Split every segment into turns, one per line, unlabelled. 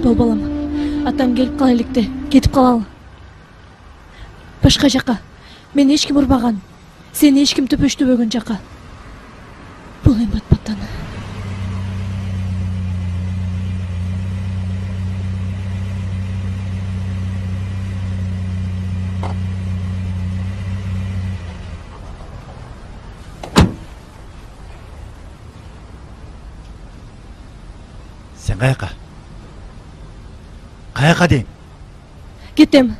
Бол балам, атаң келіп кала электе, кетип калалы. Башка жака. Мен эчким урбаган. Сени эчким төпөштөбөгөн жака. Бул эми батпаттаны.
Сен каяка? Каяка дейм?
Кетем.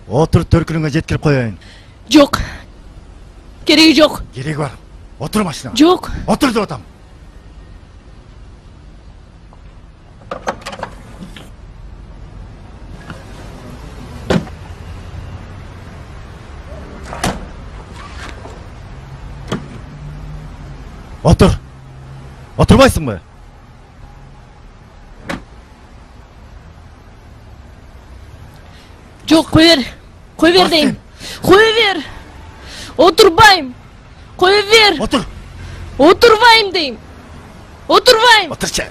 Отур, төркүнүңө жеткирип коеюн.
Жок. Кереги жок.
Кереги бар. Отур машинага.
Жок.
Отур деп атам. Отур. Отурбайсыңбы?
Жок, кой бер. Кой бер дейм. Кой бер. Отурбайм. Кой бер.
Отур.
Отурбайм дейм. Отурбайм.
Отурчу.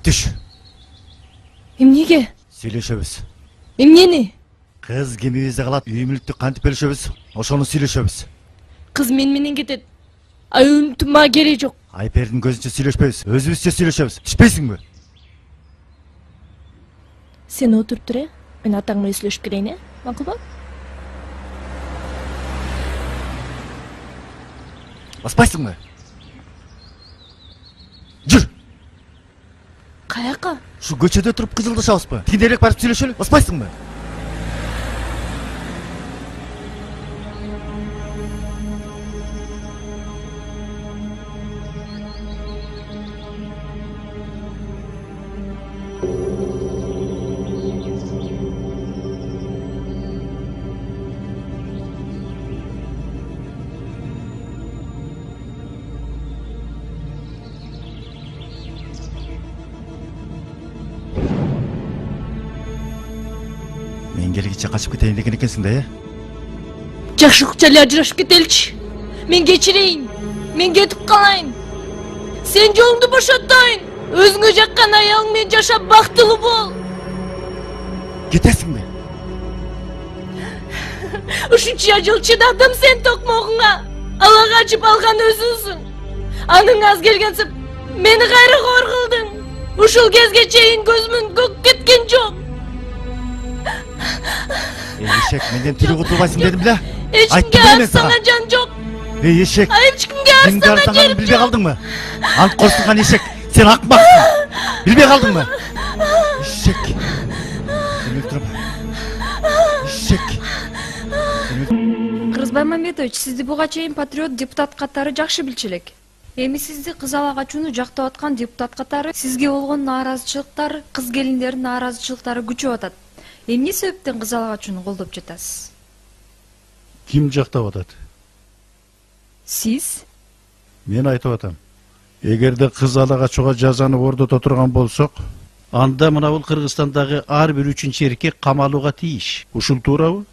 Түш.
Эмнеге?
Сүйлөшөбүз.
Эмнени?
Кыз кемибизде калат, үй мүлктү кантип бөлүшөбүз? Ошону сүйлөшөбүз.
Кыз мен менен кетет. Ай үмүтүм мага кереги жок.
Айпердин көзүнчө сүйлөшпөйбүз. Өзүбүзчө сүйлөшөбүз. Түшпөйсүңбү?
Сен отуруп тур, мен атаң менен сүйлөшүп келейин, макулбу?
Баспайсыңбы? Жүр.
Каяка?
Шу көчөдө туруп кыжылдашабызбы? Тигине элек барып сүйлөшөлү. Баспайсыңбы? Мен келгиче качып кетейин деген экенсиң да,
Жакшы эле ажырашып кетеличи. Мен кечирейин. Мен кетип калайын. Сен жолуңду бошотойн. Өзүңө жаккан аялың менен жашап бактылуу бол.
Кетесиңби?
Ушунча жыл чыдадым сен токмогуңа. Алага ачып алган өзүңсүң. Аның аз келгенсип мени кайра кор кылдың. Ушул кезге чейин көзүмөн көк кеткен жок.
Ешек, менден тили кутулбайсың дедим да.
Эчкимге арсаңа жан жок.
Ешек,
Эчкимге
динге
арсаңа
арсаңаны
жерим
билбей
жок.
калдыңбы? Ант корсунган ешек, сен акмаксың. Билбей калдыңбы? Ешек. Сен өлтүрөм. Ешек.
Кыргызбай Мамбетович, сизди буга чейин патриот депутат катары жакшы билчү элек. Эми сизди кыз ала качууну жактап аткан депутат катары сизге болгон нааразычылыктар, кыз келиндердин нааразычылыктары күчөп атат. Эмне себептен кыз ала качууну колдоп жатасыз?
Ким жактап атат?
Сиз?
Мен айтып атам. Эгерде кыз ала качууга жазаны ордото турган болсок, анда мына бул Кыргызстандагы ар бир үчүнчү эркек камалууга тийиш. Ушул туурабы?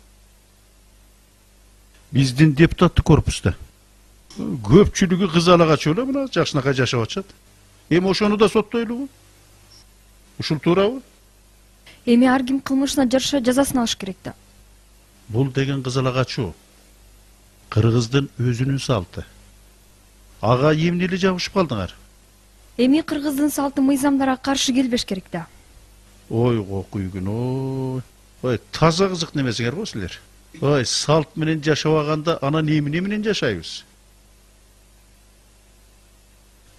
Биздин депутаттык корпуста көпчүлүгү кыз ала качуу эле мына жакшынакай жашап атышат. Эми ошону да соттойлубу? Ушул туурабы?
Эми ар ким кылмышына жараша жазасын алыш керек да.
Бул деген кыз ала качуу Кыргыздын өзүнүн салты. Ага эмне эле жабышып калдыңар?
Эми кыргыздын салты мыйзамдарга каршы келбеш керек да.
Ой, күйгүн, ой. Ой, таза кызык немесиңер го силер. Ой, салт менен жашабаганда анан эмне менен жашайбыз?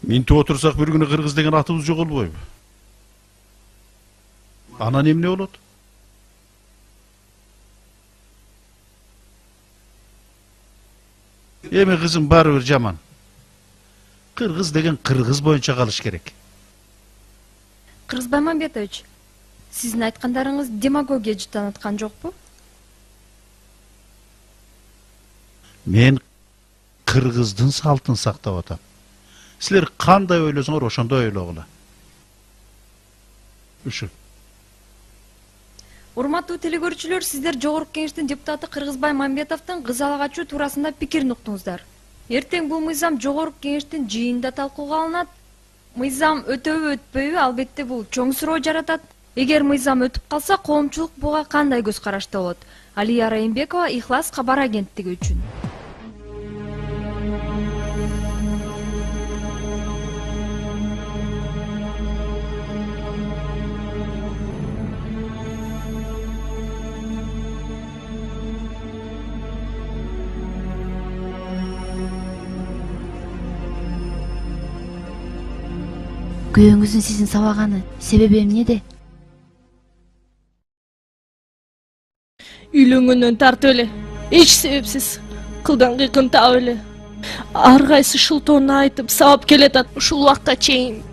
Минтип отурсак бир күнү кыргыз деген атыбыз жоголбойбу? Анан эмне болот? Эми кызым баары бир жаман. Кыргыз деген кыргыз боюнча калыш керек.
Кыргызбай Мамбетович, сиздин айткандарыңыз демагогия жыттан аткан жокпу?
Мен кыргыздын салтын сактап атам. Силер кандай ойлосоңор ошондой ойлогула. Ушул.
Урматтуу телекөрүүчүлөр, сиздер Жогорку Кеңештин депутаты Кыргызбай Мамбетовдун кыз ала качуу туурасында пикирин уктуңуздар. Эртең бул мыйзам Жогорку Кеңештин жыйынында талкууга алынат. Мыйзам өтөбү өтпөйбү, албетте бул чоң суроо жаратат. Эгер мыйзам өтүп калса, коомчулук буга кандай көз карашта болот? Алия Райымбекова, Ихлас кабар агенттиги үчүн.
Күйөөңүздүн сиздин сабаганы себеби эмнеде?
Үйлөнгөндөн тартып эле эч себепсиз кылган кыйкым таап эле ар кайсы шылтоону айтып сабап келатат ушул убакка чейин.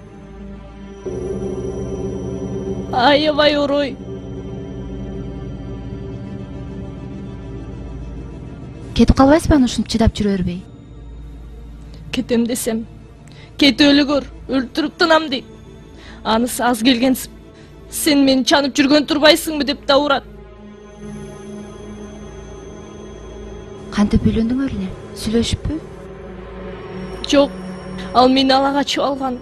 Аябай орой.
Кетип калбайсызбы аны ушинтип чыдап жүрө бербей?
Кетем десем кете эле көр, өлтүрүп тынам дейт. Анысы аз келгенсип сен мени чанып жүргөн турбайсыңбы деп да урат.
Кантип үйлөндүңөр эле? Сүйлөшүппү?
Жок, ал мени ала качып алган.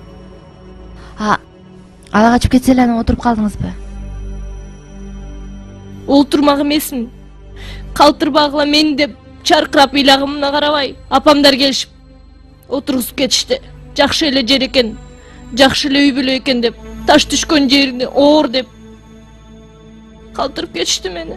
Ала качып кетсе эле анан отуруп калдыңызбы?
Олтурмак эмесмин. Калтырбагыла мени деп чаркырап ыйлагымына карабай, апамдар келишип отургузуп кетишти. Жакшы эле жер экен, жакшы эле үй бүлө экен деп, таш түшкөн жерине оор деп калтырып кетишти мени.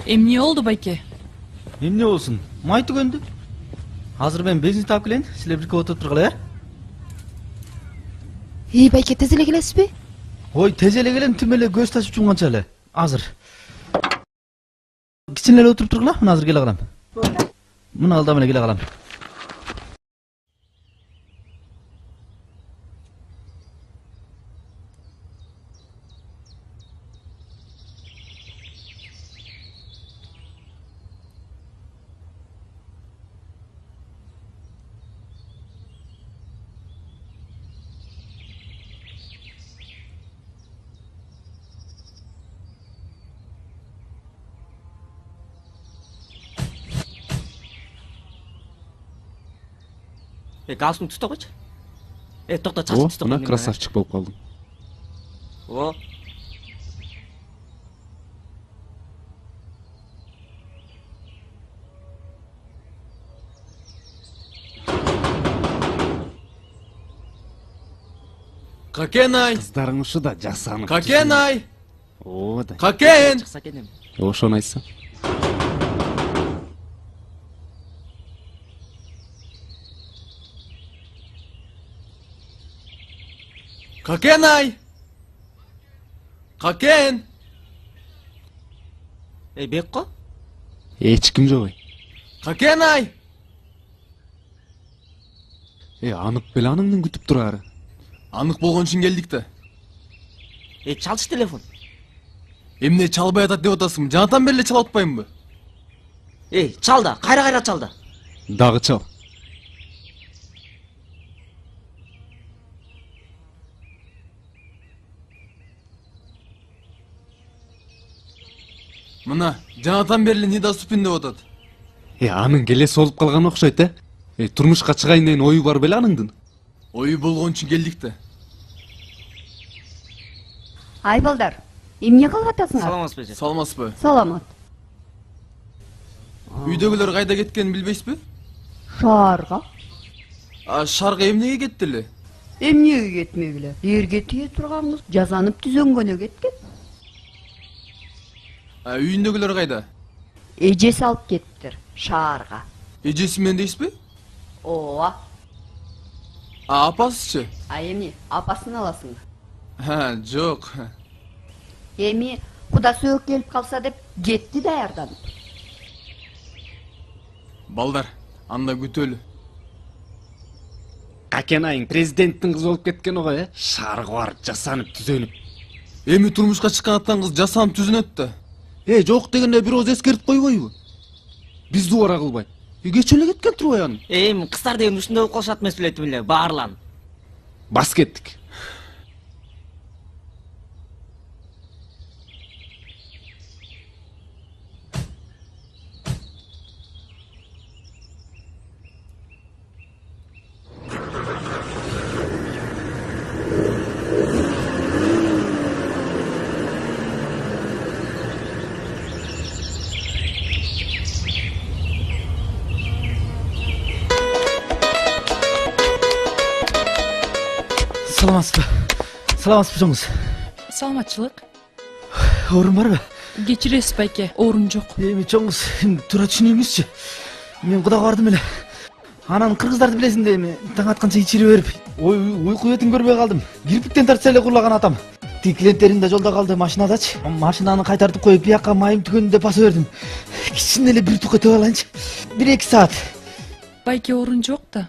Эмне болду байке?
Эмне болсун? Май түгөндү. Азыр мен бензин таап келейин, силер бирге отуруп тургула,
байке тез эле келесизби?
Ой, тез эле келем, тим эле көз тачып жумганча эле. Азыр. Кичине эле отуруп тургула, мына азыр келе калам. Мына алдам эле келе калам.
Галстук түстө койчу. Токто, чачын түстө
мына красавчик болуп калдым.
О.
Какенай!
Кыздарың ушуда жасанып.
Какенай!
О да.
Какен!
Чыкса экен.
Ошону айтсам.
Какенай! Какен!
Бекко?
Эч ким жок.
Какенай!
Анык беле аныңдын күтүп турары.
Анық болгон үчүн келдик да.
Чалчы телефон.
Эмне чалбай атат деп атасың? Жаңатан бери эле чалып атпаймынбы?
Чал да, кайра чал да.
Дагы чал.
Мына, жаңатан бери эле Нида Супин деп атат.
Анын келеси болуп калган окшойт, турмушка чыгайын деген ою бар беле аныңдын?
Ою болгон үчүн келдик да.
Ай балдар, эмне кылып атасыңар?
Саламатсызбы эже?
Саламатсызбы?
Саламат.
Үйдөгүлөр кайда кеткенин билбейсизби?
Шаарга.
Шаарга эмнеге кетти эле?
Эмнеге кетмегиле? Эрге тие турганбыз, жазанып түзөнгөнө кеткен.
Үйүндөгүлөр кайда?
Эжеси алып кеттир, шаарга.
Эжеси менен дейсизби?
Ооба.
Апасычы?
Эми апасын аласың.
Жок.
Эми кудасы өк келип калса деп кетти даярданып.
Балдар, анда күтөлү.
Какенайың президенттин кызы болуп кеткен ого, шаарга барып жасанып түзөнүп.
Эми турмушка чыккан кыз жасанып түзүнөт да.
Жок дегенде бир ооз эскертип койбойбу? Биз дубара кылбай. Кече эле кеткен турбай аны.
Эми кыздар деген ушундай болуп калышат эмес беле эле, баарлан.
Бас кеттик.
Саламатсызбы? Саламатсызбы жоңуз?
Саламатчылык.
Орун барбы?
Кечиресиз байке, орун жок.
Эми чоңуз, туура түшүнүңүзчү. Мен кудага бардым эле. Анан кыргыздарды билесиң да, эми таң атканча ичирип берип, уйку бетин көрбөй калдым. Кирпиктен тартса эле курлаган атам. Тиги клиенттерим да жолдо калды, машинадачы. Машинаны кайтартып коюп, бияка майым түгөнү деп баса бердим. Кичине эле бир тук өтүп алайынчы. 1-2 саат.
Байке, орун жок да.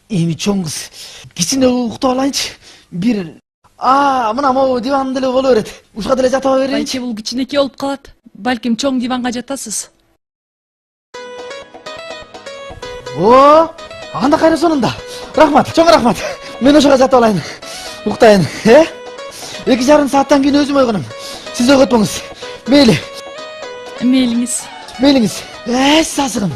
Эми чоңуз, кичине уктап алайынчы. Мына могу диван деле боло берет. Ушка деле жатып берейинчи.
Байке, бул кичинекей болуп калат. Балким чоң диванга жатасыз.
Анда кайра сонунда. Рахмат, чоң рахмат. Мен ошого жатып алайын. Уктайын, 2,5 сааттан кийин өзүм ойгоном. Сиз ойготпоңуз. Мейли.
Мейлиңиз.
Мейлиңиз. Сасыгым.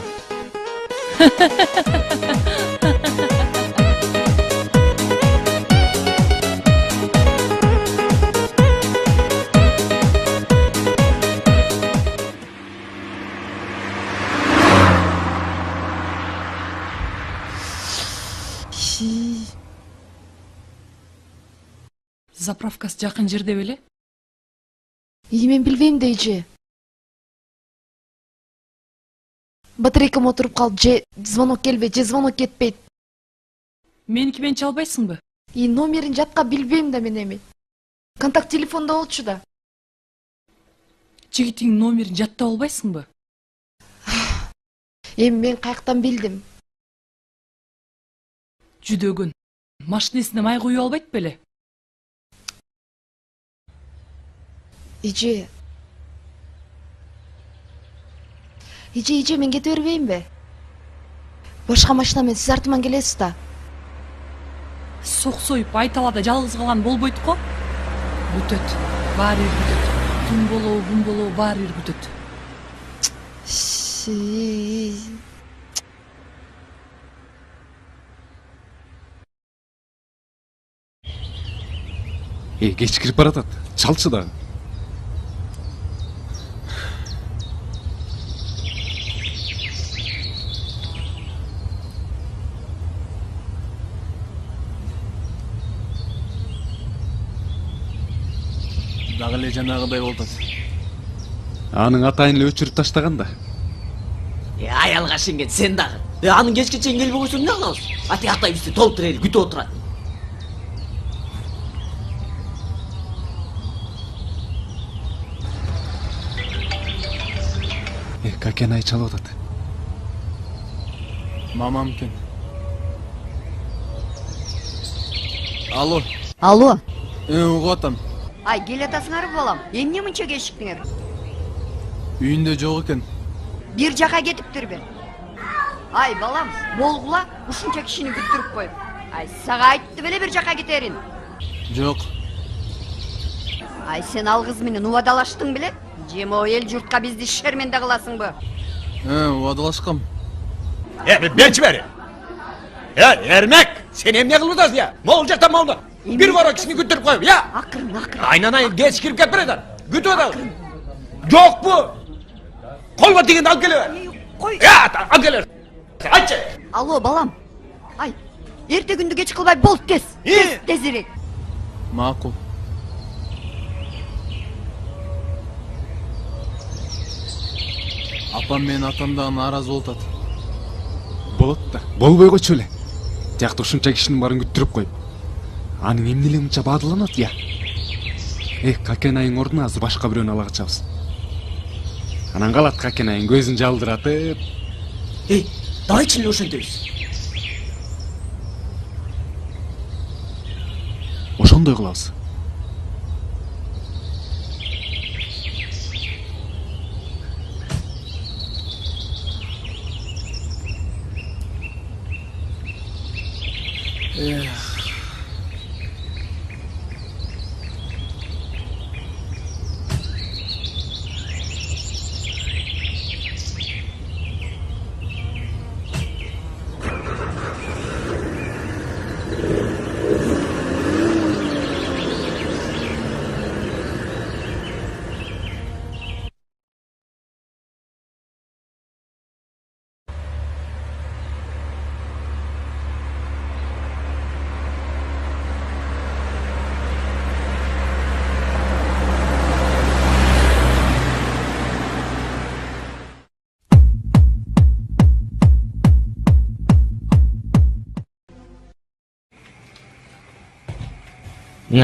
Заправкасы жакын жерде беле?
Мен билбейм да эже. Батарейкам отуруп калды, же звонок келбейт, же звонок кетпейт.
Меники менчи албайсыңбы?
Номерин жатка билбейм да мен эми. Контакт телефонда болчу да.
Жигитиңдин номерин жатта албайсыңбы?
Эми мен каяктан билдим?
Жүдөгөн. Машинесине май куюп албайт беле?
Эже мен кете бербеймби? Башка машина менен сиз артыман келесиз да.
Сок союп айталада жалгыз калган болбойт го? Бүтөт. Баары бир бүтөт. Түн болобу, күн болобу баары бир бүтөт.
Кеч кирип баратат. Чалчы дагы.
Дагы эле жанагыдай болуп атат.
Анын атайын эле өчүрүп таштаган да.
Аялга шенген сен дагы. Анын кечке чейин келбей койсоң эмне кылабыз? Ати атай бизди толтур эле күтүп отурат.
Какенай чалып атат.
Мамам экен. Алло.
Алло.
Угуп атам.
Ай, келатасыңарбы балам? Эмне мынча кечиктиңер?
Үйүндө жок экен.
Бир жака кетиптирби? Ай, балам, болгула ушунча кишини күттүрүп коюп. Ай, сага айтты беле бир жака кетерин.
Жок.
Ай, сен ал кыз менен убадалаштың беле? Же могу эл журтка бизди шерменде кыласыңбы?
Убадалашкам.
Берчи бери. Эрмек, сен эмне кылып атасың я? Могул жактан могулда. Бир кора кишини күттүрүп коюп, я?
Акырын, акырын.
Айнанай кеч кирип кетип баратар. Күтүп атабыз. Жокпу? Колго тигенди алып келе бер.
Кой.
Алып келе бер. Айтчы.
Алло, балам. Ай, эрте күндү кеч кылбай болт тез. Тезирээк.
Макул. Апам менен атам дагы нааразы болуп атат.
Болот да. Болбой койчу эле. Жакта ушунча кишинин баарын күттүрүп коюп. Анын эмне эле мынча баадыланат я? Какенайың ордуна азыр башка бирөөнү ала качабыз. Анан калат Какенайың көзүн жалдыратып.
Давайчы эле ошентебиз.
Ошондой кылабыз.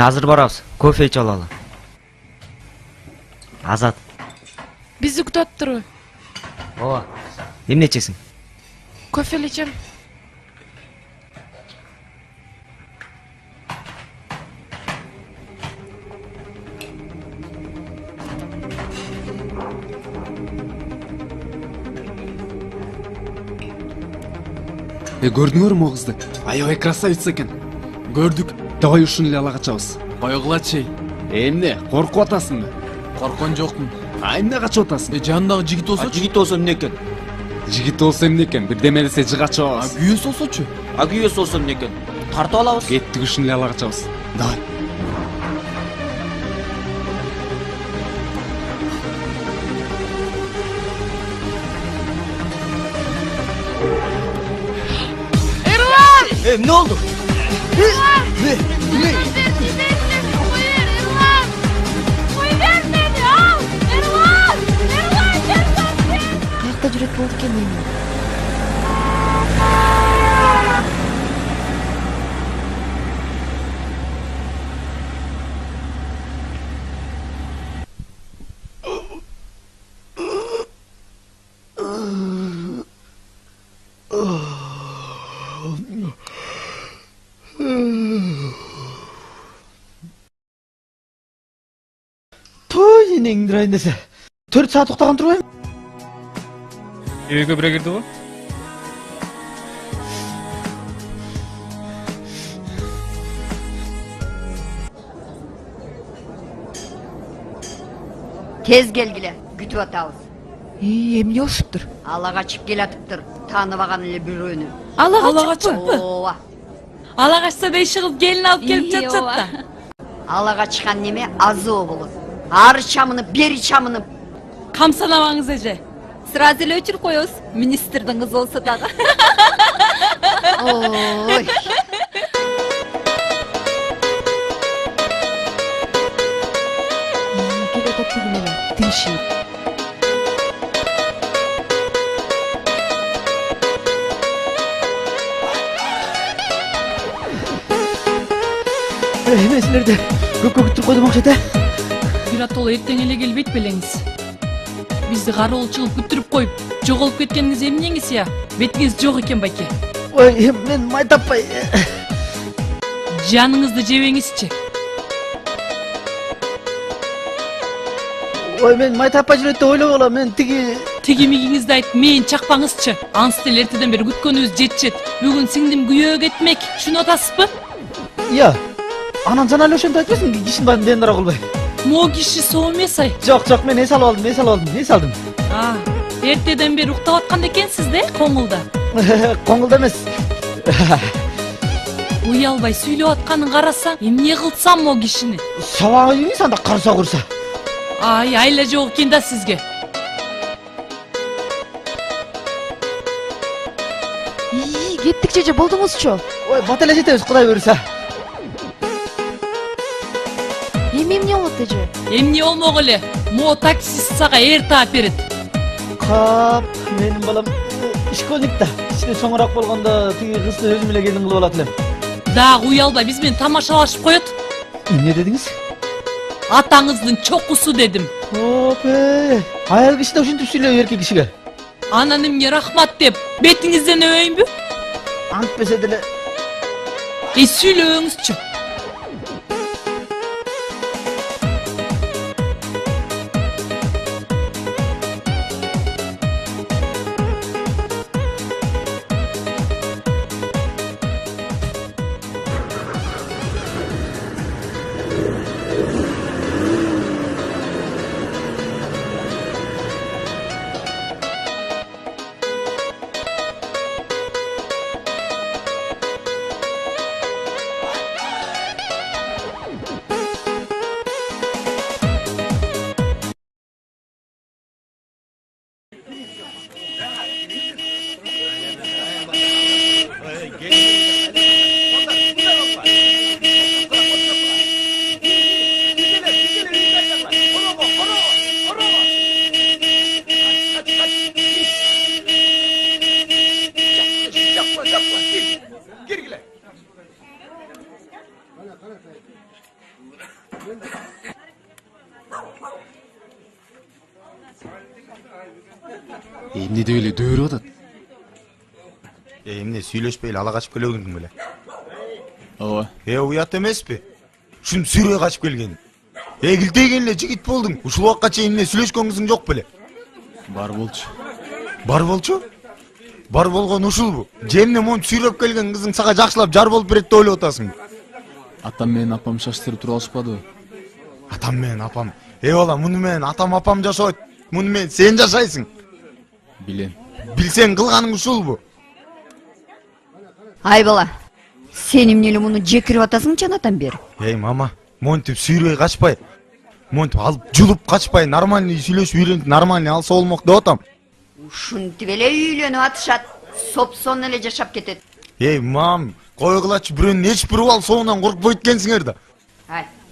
Азыр барабыз. Кофе ичип алалы. Азат.
Бизди күтүп атыптырбы?
Ооба. Эмне ичесиң?
Кофе эле ичем.
Көрдүңөрбү могу кызды? Аябай красавица экен.
Көрдүк.
Давай ушуну эле ала качабыз.
Койгулачы.
Эмне? Коркуп атасыңбы?
Корккон жокмун.
Эмне качып атасың?
Жанындагы жигит болсочу?
Жигит болсо эмне экен?
Жигит болсо эмне экен? Бирдеме десе жыга чабабыз.
Күйөөсү болсочу?
Күйөөсү болсо эмне экен? Тартып алабыз.
Кеттик, ушуну эле ала качабыз. Давай.
Эмне болду?
кайда жүрөт болду экен эми?
Той энеңдир айын десе. 4 саат уктаган турбайм.
Үйгө бирөө кирди го?
Tez gelgile, kütüp atabız.
Эмне болушуптур?
Ала качып келатыптыр, тааныбаган эле бирөөнү.
Ала качыппы?
Ооба.
Ала качса да иши кылып келин алып келип жатышат да.
Ала качкан неме азоо болот. Ары чамынып, бери чамынып.
Камсанабаңыз эже.
Сразу эле өчүрүп коебуз. Министрдин кызы болсо дагы.
Ой.
Келет тигине тиши.
Эме силерди көккө күтүп койдум окшойт,
Биротоло эртең эле келбейт белеңиз. Бизди кароол чыгып күттүрүп коюп, жоголуп кеткениңиз эмнеңиз я? Бетиңиз жок экен байке.
Ой, мен май таппай.
Жаныңызды жебеңизчи.
Ой, мен май таппай жүрөт деп ойлоп алам. Мен
Тиги мигиңизди айтып, мен чакпаңызчы. Ансы деле эртеден бери күткөнүбүз жетчет. Бүгүн сиңдим күйөө кетмек. Шуну атасызбы?
Я. Анан жана эле ошентип айтпайсың, кишинин баарын дендара кылбай.
Мо киши соо эмес ай.
Жок, мен эс алып алдым.
Эртеден бери уктап аткан экенсиз да, коңулда.
Коңулда эмес.
Уялбай сүйлөп атканын карасаң, эмне кылсам мо кишини?
Сабагы ийбиз анда карса курса.
Айла жок экен да сизге.
Кеттик же болдуңузчу.
Ой, бата эле жетебиз, Кудай буйруса.
Эмне болот эже?
Эмне болмок эле? Мо таксист сага эр таап берет.
Кап, менин балам школьник да. Кичине чоңураак болгондо тиги кызды өзүм эле келин кылып алат элем.
Дагы уялбай биз менен тамашалашып коет.
Эмне дедиңиз?
Атаңыздын чокусу дедим.
Аял киши да ушинтип сүйлөйбү эркек кишиге.
Анан эмне рахмат деп бетиңизден өбөйүнбү?
Антпесе деле.
Сүйлөңүзчү.
Эмне деп эле дөөрүп атат?
Эмне сүйлөшпөй эле ала качып келгениң беле?
Ооба.
Уят эмеспи? Ушинтип сүйрөй качып келген. Килтейген эле жигит болдуң. Ушул убакка чейин эмне сүйлөшкөн кызың жок беле?
Бар болчу.
Бар болчу? Бар болгон ушулбу? Же эмне монтип сүйрөп келген кызың сага жакшылап жар болуп берет деп ойлоп атасың?
Атам менен апам шаштырып туруп алышпадыбы?
Атам менен апам. Балам, муну менен атам апам жашабайт. Муну менен сен жашайсың.
Билем.
Билсең кылганың ушулбу?
Ай бала, сен эмне эле муну жекирип атасың чанатан бери?
Мама, монтип сүйрөй качпай, монтип алып жулуп качпай, нормальный сүйлөшүп үйрөнүп, нормальный алса болмок деп атам.
Ушинтип эле үйлөнүп атышат, сопсон эле жашап кетет.
Мам, койгулачы бирөөнүн эч бир убал соонан коркпойт экенсиңер да.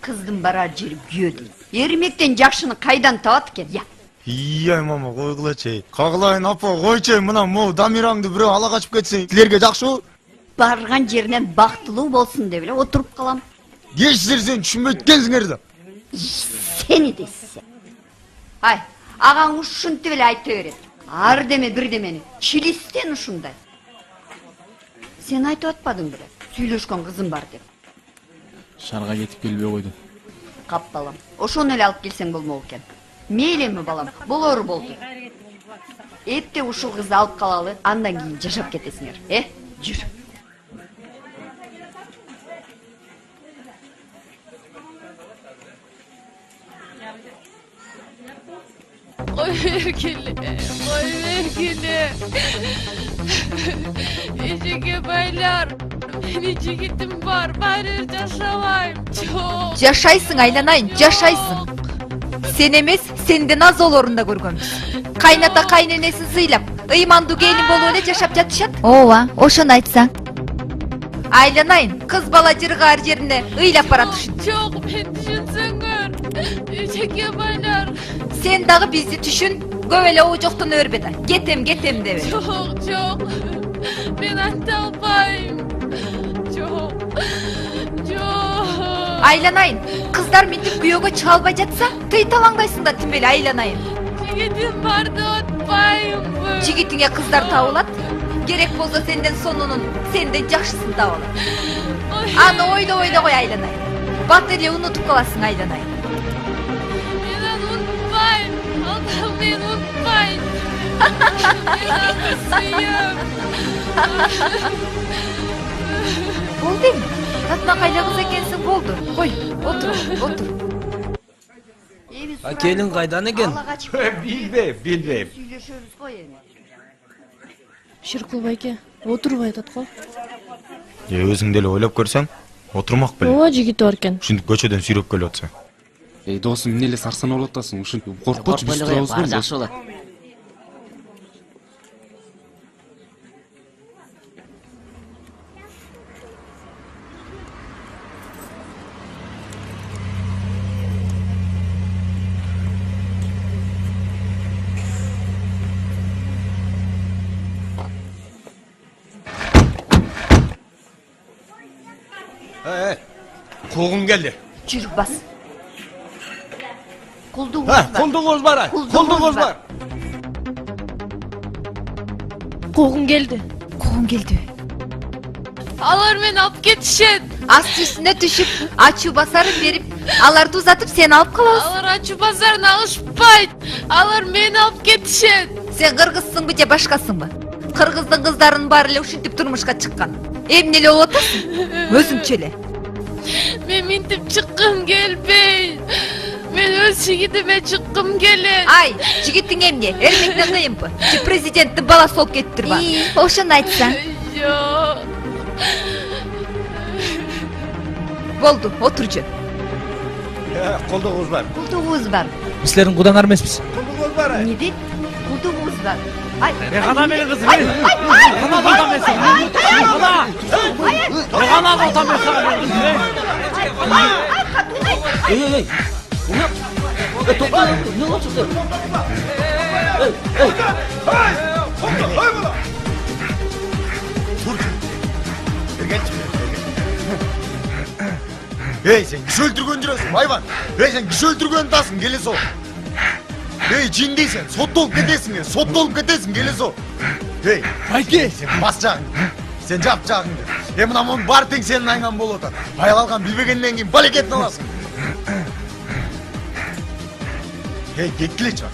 Кыздын барар жери күйөө дейт. Эрмектен жакшыны кайдан табат экен?
Ия мама койгулачы. Кагылайын апа койчу мына могу Дамираңды бирөө ала качып кетсең силерге жакшыбы?
Барган жеринен бактылуу болсун деп эле отуруп калам.
Кечсиздер сен түшүнбөйт экенсиңер да.
Сени десе. Ай, агаң ушинтип эле айта берет. Ар деме бир демени. Чилистен ушундай. Сен айтып атпадың беле? Сүйлөшкөн кызым бар деп.
Шарга кетип келбей койду.
Кап балам. Ошону эле алып келсең болмок экен. Мейли эми балам, болору болду. Эпте ушул кызды алып калалы, андан кийин жашап кетесиңер. Жүр.
Koy vergili, koy vergili. Ecege baylar, benim cigitim var, bari yaşamayım çok.
Жашайсың айланайын, жашайсың. Сен эмес, сенден аз олорунда көргөнбүз. Кайната кайненесин сыйлап, ыймандуу келин болуп эле жашап жатышат. Ооба, ошону айтсаң. Айланайын, кыз бала жыргаар жерине ыйлап баратышын.
Çok, ben düşünsеңер. Ecege baylar.
Сен дагы бизди түшүн, көп эле оожоктон өрбө да. Кетем дебе.
Çok. Ben anta alpayım. Çok.
Айланайын, кыздар минтип күйөөгө чыга албай жатса, тый талаңдайсың да тим эле айланайын.
Жигитим барды отпайым.
Жигитиңе кыздар табылат. Керек болсо сенден сонунун, сенден жакшысын табылат. Аны ойлой кой айланайын. Бат эле унутуп каласың айланайын.
Ben unutmayın. Allah'ım ben unutmayın. Ben sıyım.
Болду эми. Татма кайда кыз экенсиң болду. Кой, отур.
Келин кайдан экен?
Билбейм.
Сүйлөшөбүз го эми.
Шыркыл байке, отурбай атат го.
Өзүң деле ойлоп көрсөң, отурмак беле.
Ооба жигити бар экен.
Ушинтип көчөдөн сүйрөп келип атсаң.
Досум эмне эле сарсанап болуп атасың? Ушинтип коркпочу биз турабыз
Бар
го.
жакшы болот.
Kogum geldi.
Жүр бас. Кулдуңуз бар.
Kulduğunuz var. Kulduğunuz var.
Kogum geldi.
Когун келди.
Alır beni alıp ketişin.
Асты үстүнө түшүп, ачуу басарын берип, аларды узатып сени алып калабыз.
Alır açı pazarına alışpayt. Alır beni alıp ketişin.
Сен кыргызсыңбы же башкасыңбы? Кыргыздын кыздарынын баары эле ушинтип турмушка чыккан. Эмне эле болуп атасың? Өзүңчө эле.
Men mintip çıkkım gelmeyin. Men öz jigitime çıkkım gelin.
Ай, жигитиң эмне? Эрмектен кыйынбы? Же президенттин баласы болуп кетиптирби? Ошону айтсаң.
Yok.
Болду, отурчу.
Kulduğunuz var.
Кулдуңуз бар.
Силердин кудаңар эмеспиз.
Kulduğunuz var.
Не дейт? Кулдуңуз бар. Ай,
Кана менин кызым. Кана атам мен сага. Кана атам мен сага.
Ey. Topla. Ne oldu sen?
Ey sen kişi öldürgөн жүрөсүң, hayvan. Ey sen kişi öldürgөн tasың, келе сол. Ey cin дейсің, соттолуп кетесің, келе сол. Ey,
Байке,
sen бас жагыңды. Sen жап жагыңды. Мына монун бар тең сенин айынан болуп атат. Аял алган билбегенден кийин балекетин аласың. Ey, кеткиле чак.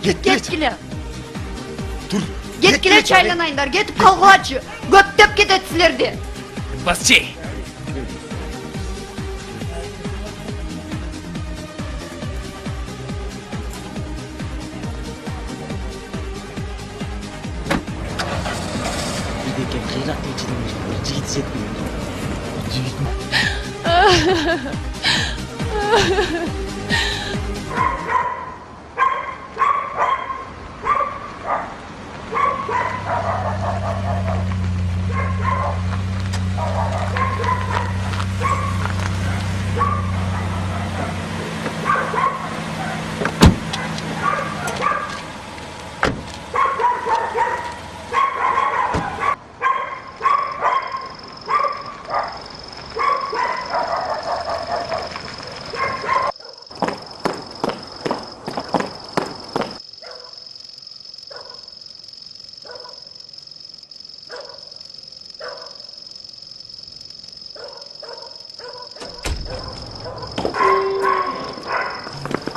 кеткиле.
Тур.
Кеткиле чайланайындар, кетип калгылачы. Көптөп кетет силерди.
басчы.
Бидеке кыйрак кечирим. Жигит сетпейм.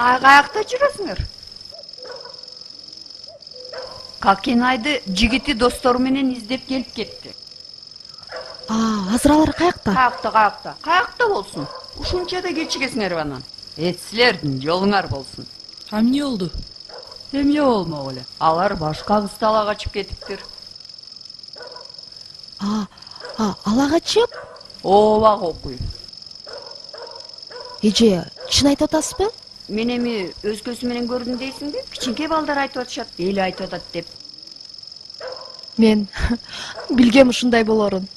Каякта жүрөсүңөр? Какинайды жигити достору менен издеп келип кетти.
Азыр алар каякта?
Каякта болсун. Ушунча да кечигесиңер анан. Силердин жолуңар болсун.
Эмне болду?
Эмне болмок эле? Алар башка кыстала качып кетиптир.
Ала качып?
Ооба кокуй.
Эже, чын айтып атасызбы?
Мен эми өзгөсү менен көрдүм дейсиңби? Кичинекей балдар айтып атышат, эли айтып атат деп.
Мен билгем ушундай болорун.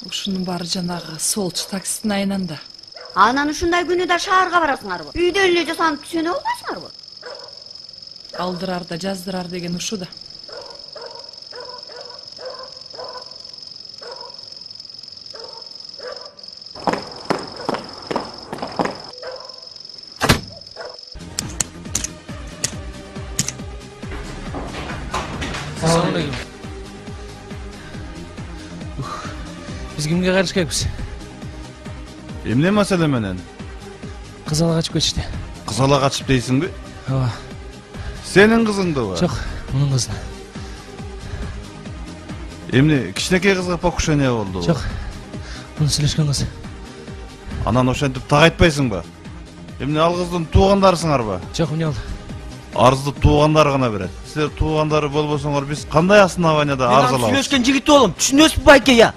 Ушунун баары жанагы солчу таксистин айынан да.
Анан ушундай күнү да шаарга барасыңарбы? Үйдө эле жасанып түшөнө болбойсуңарбы?
Алдырар да жаздырар деген ушу да.
Assalamualaikum. Биз кимге каршы келипиз?
Эмне маселе менен?
Кыз ала качып кетишти.
Кыз ала качып дейсиңби?
Ооба.
Сенин кызыңдыбы?
Жок, мунун кызы.
Эмне кичинекей кызга покушение болду?
Жок. Мунун сүйлөшкөн кыз.
Анан ошентип так айтпайсыңбы? Эмне ал кыздын туугандарысыңарбы?
Жок, эмне болду?
Арызды туугандары гана берет. Силер туугандары болбосоңор биз кандай основанияда арыз алабыз?
Сүйлөшкөн жигит болом, түшүнөсүзбү байке я?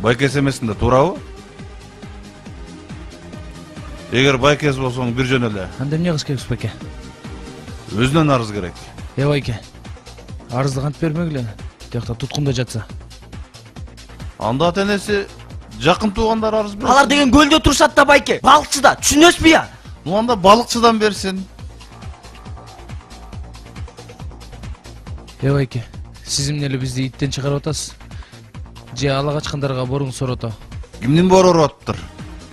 Байкес эмесинде туурабы? Эгер байкес болсоң бир жөн эле.
Анда эмне кылыш керекпиз байке?
Өзүнөн арыз керек.
Байке. Арызды кантип бермегиле? Тиякта туткунда жатса.
Анда ата-энеси жакын туугандар арыз берет.
Алар деген көлдө турушат да байке. Балыкчыда, түшүнөсүзбү я?
Ну анда балыкчыдан берсин.
Байке, сиз эмне эле бизди иттен чыгарып атасыз? Же ала качкандарга боруң сорото?
Кимдин борору аттыр?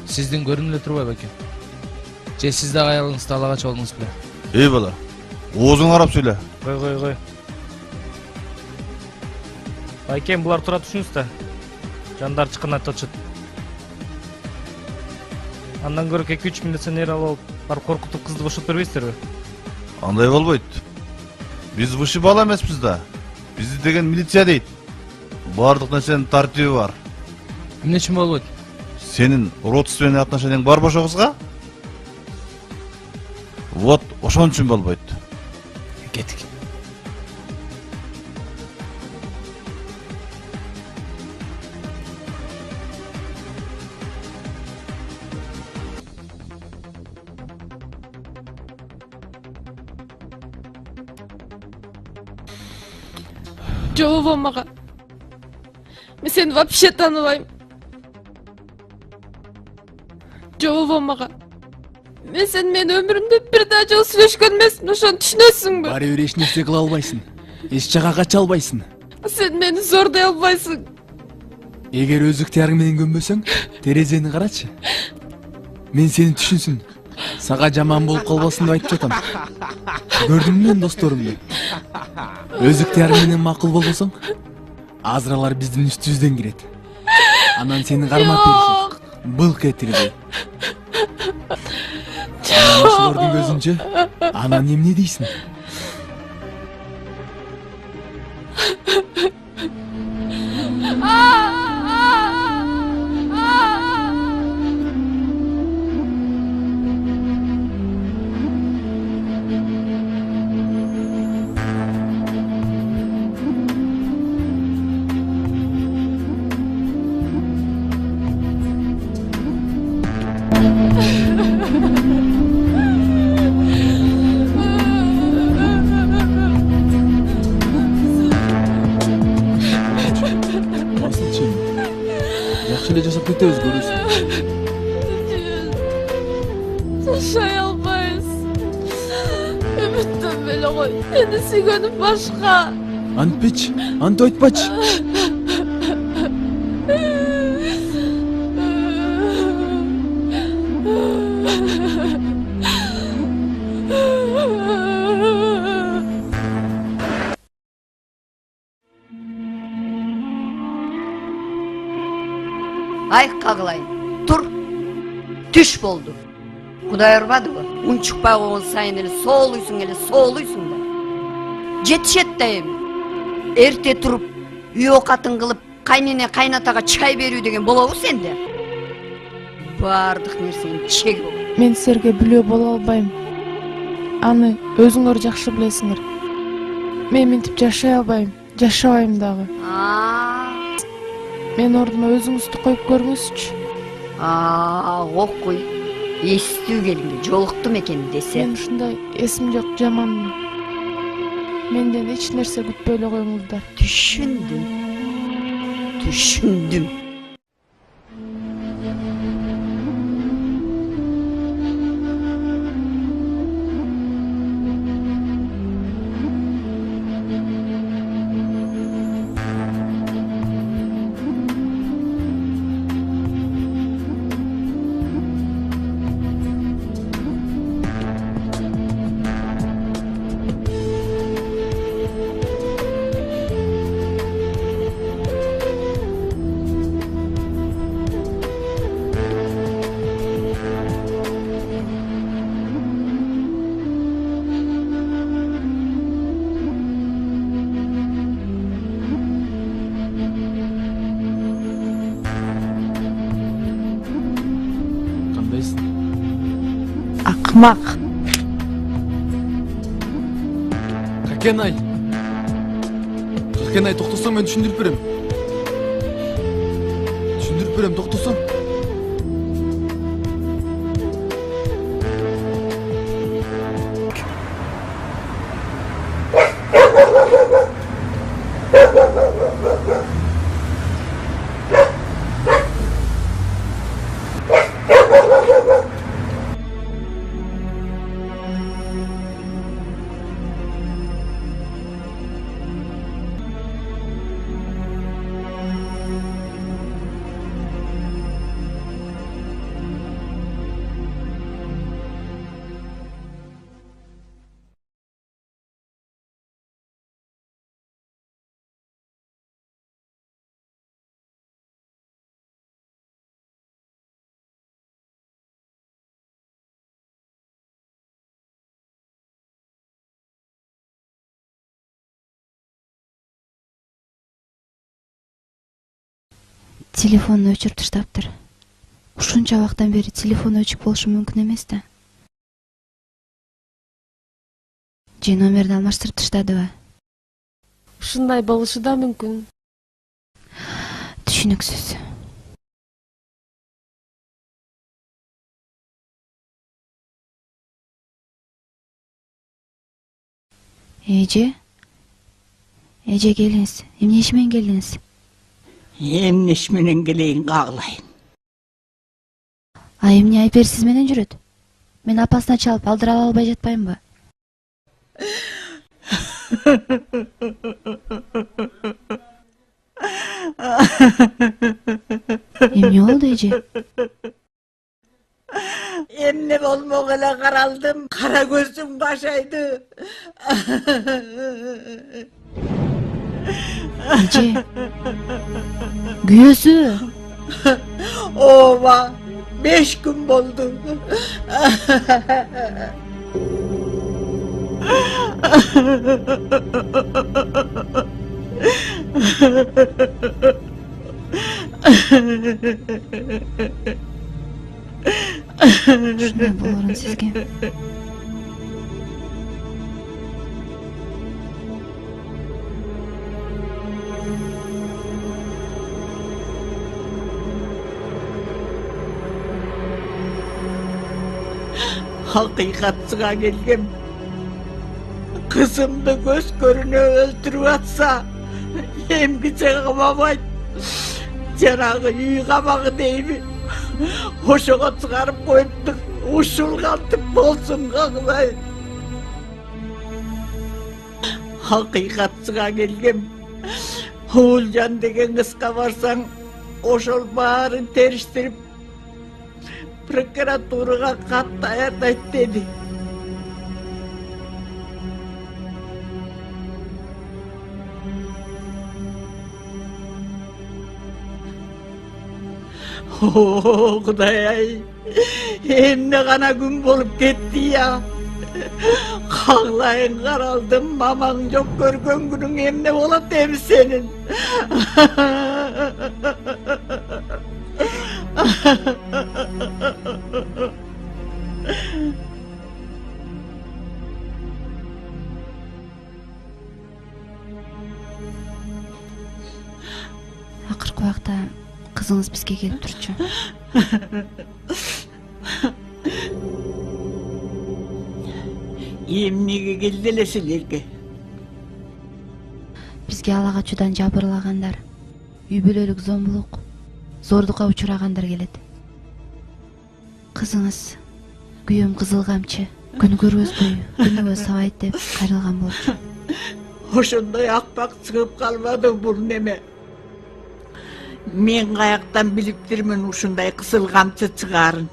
Сиздин көрүнүп эле турбайбы байке? Же сиз да аялыңызды ала качып алдыңыз беле?
Эй бала, оозуң карап сүйлө.
Кой. Байкем, булар тура түшүнүз да. Жандар чыккан айтып атышат. Андан көрө 2-3 милиционер алып, барып коркутуп кызды бошотуп бербейсиздерби?
Андай болбойт. Биз высший бала эмеспиз да. Бизди деген милиция дейт. Бардык нерсенин тартиби бар.
Эмне үчүн болбойт?
Сенин родственный отношенияң бар ошо кызга? Вот, ошон үчүн болбойт.
Кетик.
Жоо болмага. Мен сени вообще тааныбайм. Жоо болмага. Мен сен менин өмүрүмдө бир да жолу сүйлөшкөн эмесмин, ошону түшүнөсүңбү?
Баары бир эч нерсе кыла албайсың. Эч жака кача албайсың.
Сен мени зордой албайсың.
Эгер өз ыктыярың менен көнбөсөң, терезени карачы. Мен сени түшүнсүн. Сага жаман болуп калбасын деп айтып жатам. Көрдүңбү мен досторумду? Өз ыктыярың менен макул болбосоң, азыр алар биздин үстүбүздөн кирет. Анан сени кармап беришет. Былк этирбей. Ошолордун көзүнчө анан эмне дейсиң? Жакшы эле жашап кетебиз, көрөсүң.
Жашай албайбыз. Үмүттөн беле кой. Мени сүйгөнүм башка.
Антпечи, антып айтпачы.
Ай кагылайын. Тур. Түш болду. Кудай ырбадыбы? Унчукпай койгон сайын эле соолуйсуң да. Жетишет да эми. Эрте туруп, үй окатын кылып, кайнене кайнатага чай берүү деген болобу сенде? Бардык нерсенин чеги болот.
Мен силерге бүлөө боло албайм. Аны өзүңөр жакшы билесиңер. Мен мынтип жашай албайм, жашабайм дагы. Мен ордума өзүңүздү коюп көрүңүзчү.
Окуй. Эстүү келинде жолуктум экен десе.
Мен ушундай эсим жок жаманмын. Менден эч нерсе күтпөй эле коюңуздар.
Түшүндүм.
Акмак.
Какенай, токтосоң мен түшүндүрүп берем. Токтосоң.
Телефонну өчүрүп таштаптыр. Ушунча убактан бери телефон өчүк болушу мүмкүн эмес да. Же номерди алмаштырып таштадыбы?
Ушундай болушу да мүмкүн.
Түшүнүксүз. Эже келиңиз. Эмне иш менен келдиңиз?
Эмне иш менен келейин кагылайын.
Эмне айпер сиз менен жүрөт? Мен апасына чалып алдыра албай жатпаймынбы? Эмне болду эже?
Эмне болмок эле каралдым, кара көзүм башайды.
Эже, күйөөсү?
Ооба, 5 күн болду.
Ушундай болорун сизге.
Hakikatçığa geldim. Kızımdı göz körüne öldürüp atsa emgice kamamaydı. Canağı iyi kamağı değil mi? Hoşuna çıkarıp koyduk. Uşul kaltıp bolsun kakmayın. Hakikatçığa geldim. Oğulcan degen kızga varsan oşol bağırın teriştirip prokuraturaga kat dayanayt dedi. О, Кудай-ай. Эмне гана күн болуп кетти я. Каглайын каралдым, мамаң жок көргөн күнүң эмне болот эми сенин?
Акыркы убакта кызыңыз бизге келип турчу.
Эмнеге келди эле силерге?
Бизге ала качуудан жабырлагандар, үй бүлөлүк зомбулук, зордукка учурагандар келет. Кызыңыз күйөөм кызыл камчы, күн көрбөс бою, күнүгө сабайт деп кайрылган болчу.
Ошондой акпак чыгып калбады бул неме? Мен каяктан билиптирмин ушундай кызыл камчы чыгарын.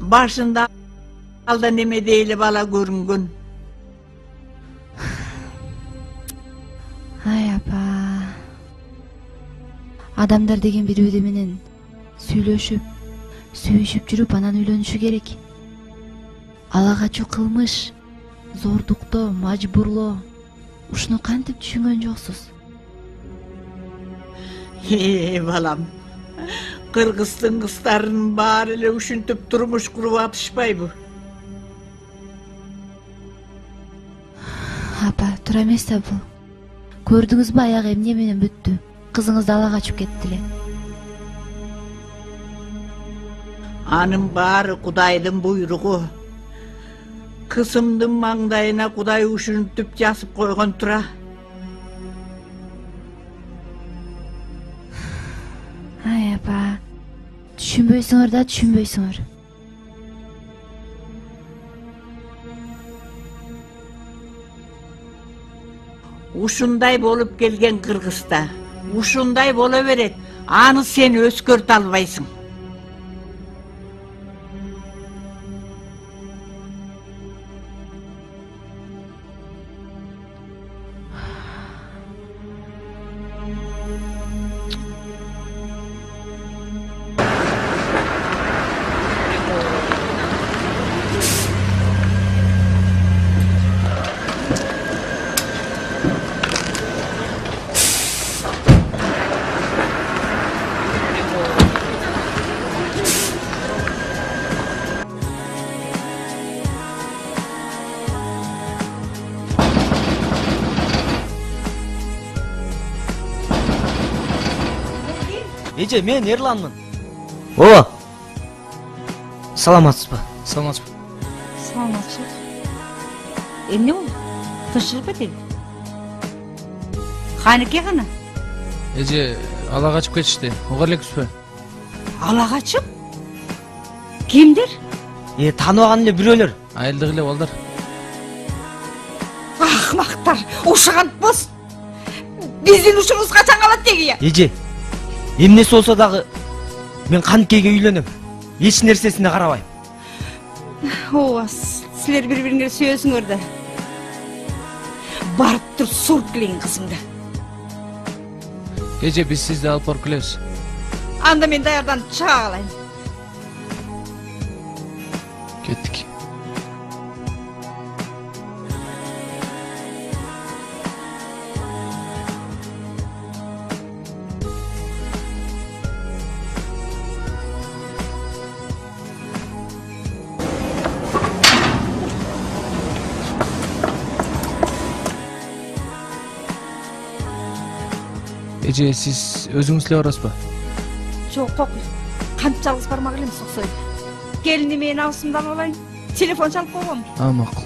Башында алда неме дейли бала көрүнгөн.
Ай апа. Адамдар деген бири бири менен сүйлөшүп, сүйүшүп жүрүп анан үйлөнүшү керек. Ала качуу кылмыш, зордуктоо, мажбурлоо. Ушуну кантип түшүнгөн жоксуз?
Балам, кыргыздын кыздарынын баары эле ушинтип турмуш куруп атышпайбы?
Апа, туура эмес да бул. Көрдүңүзбү аягы эмне менен бүттү? Кызыңызды ала качып кетти эле.
Анын баары Кудайдын буйругу. Кызымдын маңдайына Кудай ушинтип жазып койгон тура.
Ай апа, түшүнбөйсүңөр да түшүнбөйсүңөр.
Ушундай болуп келген Кыргызда, ушундай боло берет. Аны сен өзгөртө албайсың.
Эже, мен Эрланмын. Ооба. Саламатсызбы?
Саламатсызбы.
Саламатчылык. Эмне болду? Тышырып кетеби? Канеке гана?
Эже, ала качып кетишти. Угар элекпизби?
Ала качып? Кимдир?
Тааныбаган эле бирөөлөр.
Айылдык эле балдар.
Ахмактар, ушуган бос. Биздин ушубуз качан калат деги?
Эже, эмнеси болсо дагы мен Каныкеге үйлөнөм. Эч нерсесине карабайм.
Ооба, силер бири-бириңерди сүйөсүңөр да. Барып тур сурп келген кызыңды.
Эже, биз сизди алып барып келебиз.
Анда мен даярданып чыга калайын.
Кеттик. Эже, сиз өзүңүз эле барасызбы?
Жок, кокуй. Кантип жалгыз бармак элем соксой. Келинди менин абысымдан алайын. Телефон чалып койгом.
Макул.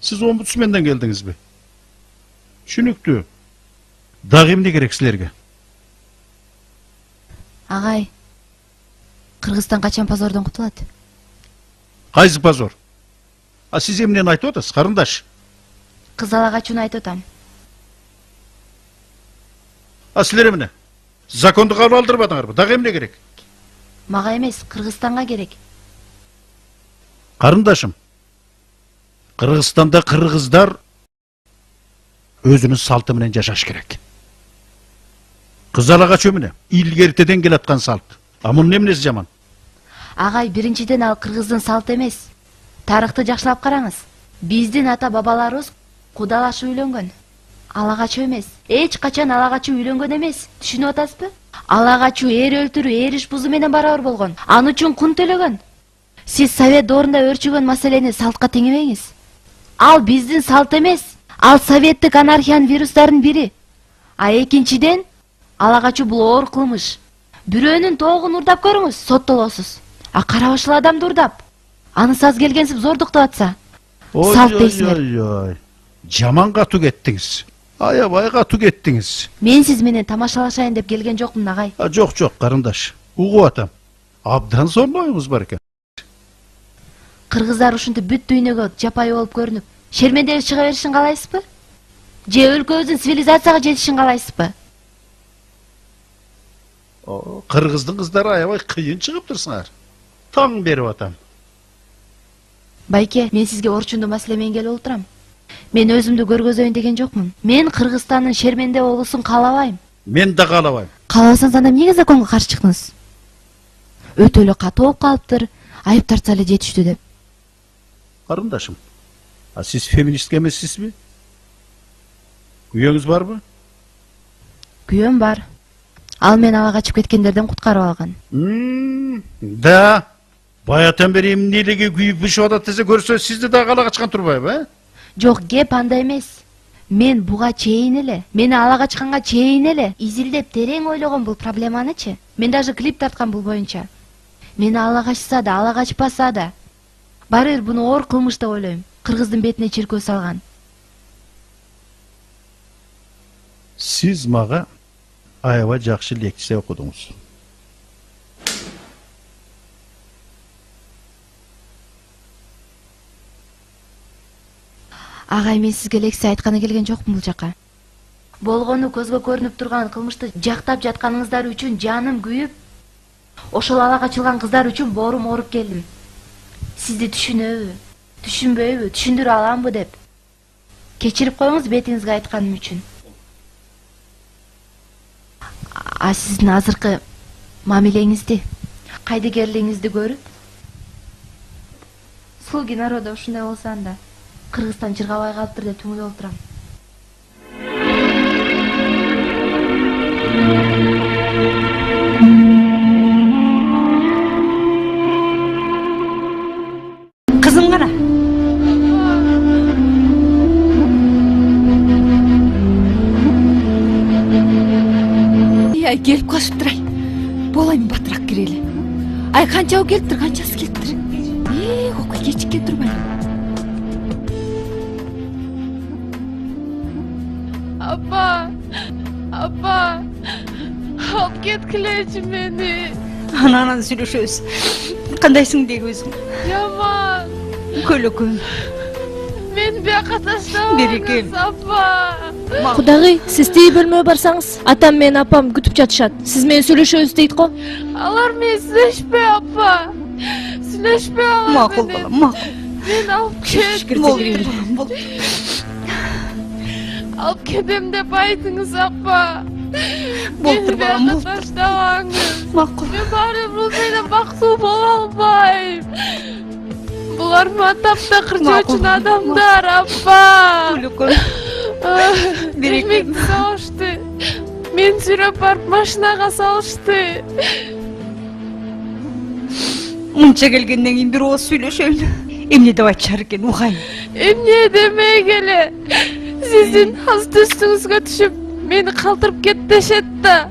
Siz ombudsmenden geldingizби? Түшүнүктүү. Дагы эмне керек силерге?
Агай, Кыргызстан качан позордон кутулат?
Кайсы позор? А сиз эмнени айтып атасыз, карындаш?
Кыз ала качууну айтып атам.
А силер эмне? Законду кабыл алдырбадыңарбы? Дагы эмне керек?
Мага эмес, Кыргызстанга керек.
Карындашым, Кыргызстанда кыргыздар өзүнүн салты менен жашаш керек. Кыз ала качуу эмне? Илгертеден келаткан салт. А мунун эмнеси жаман?
Агай, биринчиден ал кыргыздын салты эмес. Тарыхты жакшылап караңыз. Биздин ата бабаларыбыз кудалашып үйлөнгөн. Ала качуу эмес. Эч качан ала качуу үйлөнгөн эмес. Түшүнүп атасызбы? Ала качуу эр өлтүрүү, эр иш бузуу менен барабар болгон. Аны үчүн кун төлөгөн. Сиз совет доорунда өрчүгөн маселени салтка теңемеңиз. Ал биздин салт эмес. Ал советтик анархиянын вирустарынын бири. А экинчиден, ала качуу бул оор кылмыш. Бирөөнүн тоогун урдап көрүңүз, соттолосуз. А карабашыл адамды урдап, аны саз келгенсип зордуктап атса, салт дейсиңер.
Ой, жаман катуу кеттиңиз. Аябай катуу кеттиңиз.
Мен сиз менен тамашалашайын деп келген жокмун, агай.
Жок, карындаш. Угуп атам. Абдан зорлоюңуз бар экен.
Кыргыздар ушинтип бүт дүйнөгө жапайы болуп көрүнүп, шермендеге чыга беришин каалайсызбы? Же өлкөбүздүн цивилизацияга жетишин каалайсызбы?
Кыргыздын кыздары аябай кыйын чыгыптырсыңар. Таң берип атам.
Байке, мен сизге орчундуу маселе менен келип отурам. Мен өзүмдү көргөзөйүн деген жокмун. Мен Кыргызстандын шерменде болуусун каалабайм.
Мен да каалабайм.
Кааласаңыз анда эмнеге законго каршы чыктыңыз? Өтө эле катуу болуп калыптыр. Айып тартса эле жетиштүү деп.
Карындашым, а сиз феминистке эмессизби? Күйөөңүз барбы?
Күйөөм бар. Ал мен ала качып кеткендерден куткарып алган.
Да. Баятан бери эмнелеге күйүп бышып атат десе көрсө сизди дагы ала качкан турбайбы, э?
Жок, кеп андай эмес. Мен буга чейин эле, мени ала качканга чейин эле изилдеп терең ойлогон бул проблеманычы. Мен даже клип тарткан бул боюнча. Мени ала качса да, ала качпаса да, баары бир буну оор кылмыш деп ойлойм. Кыргыздын бетине чиркөө салган.
Сиз мага аябай жакшы лекция окудуңуз.
Агай, мен сизге лекция айтканы келген жокмун бул жака. Болгону көзгө көрүнүп турган кылмышты жактап жатканыңыздар үчүн жаным күйүп, ошол ала качылган кыздар үчүн боорум ооруп келдим. Сизди түшүнөбү, түшүнбөйбү, түшүндүрө аламбы деп. Кечирип коюңуз бетиңизге айтканым үчүн. А сиздин азыркы мамилеңизди, кайдыгерлигиңизди көрүп, слуги народа ушундай болсо анда Кыргызстан чыргабай калыптыр деп түңүлүп отурам.
Кызым кара.
Ай, келип калышыптыр ай. Болайм батыраак кирели. Ай, канчабы келиптир, канчасы келиптир. Кокой кечикке турбай.
Апа, алып кеткилечи мени.
Анан сүйлөшөбүз. Кандайсың деги өзүң?
Жаман.
Көлөкөм.
Мен бияка таштабаңыз, апа.
Кудагый, сиз тиги бөлмөгө барсаңыз, атам менен апам күтүп жатышат. Сиз менен сүйлөшөбүз дейт го.
Алар менен сүйлөшпөй, апа. Сүйлөшпөй алар менен.
Макул балам, макул.
Мен алып кет. Алып кетем деп айтыңыз, апа.
Болтур балам, болтур.
Таштабаңыз.
Макул.
Мен баары бул менен бактылуу боло албайм. Булар матапта кырчоочун адамдар, апа.
Көлөкөм.
Экмекти салышты. Мен сүрөп барып машинага салышты.
Мынча келгенден кийин бир ооз сүйлөшөйүн. Эмне деп айтышар экен, угайын.
Эмне демей келе. Сиздин асты үстүңүзгө түшүп, мени калтырып кет дешет да.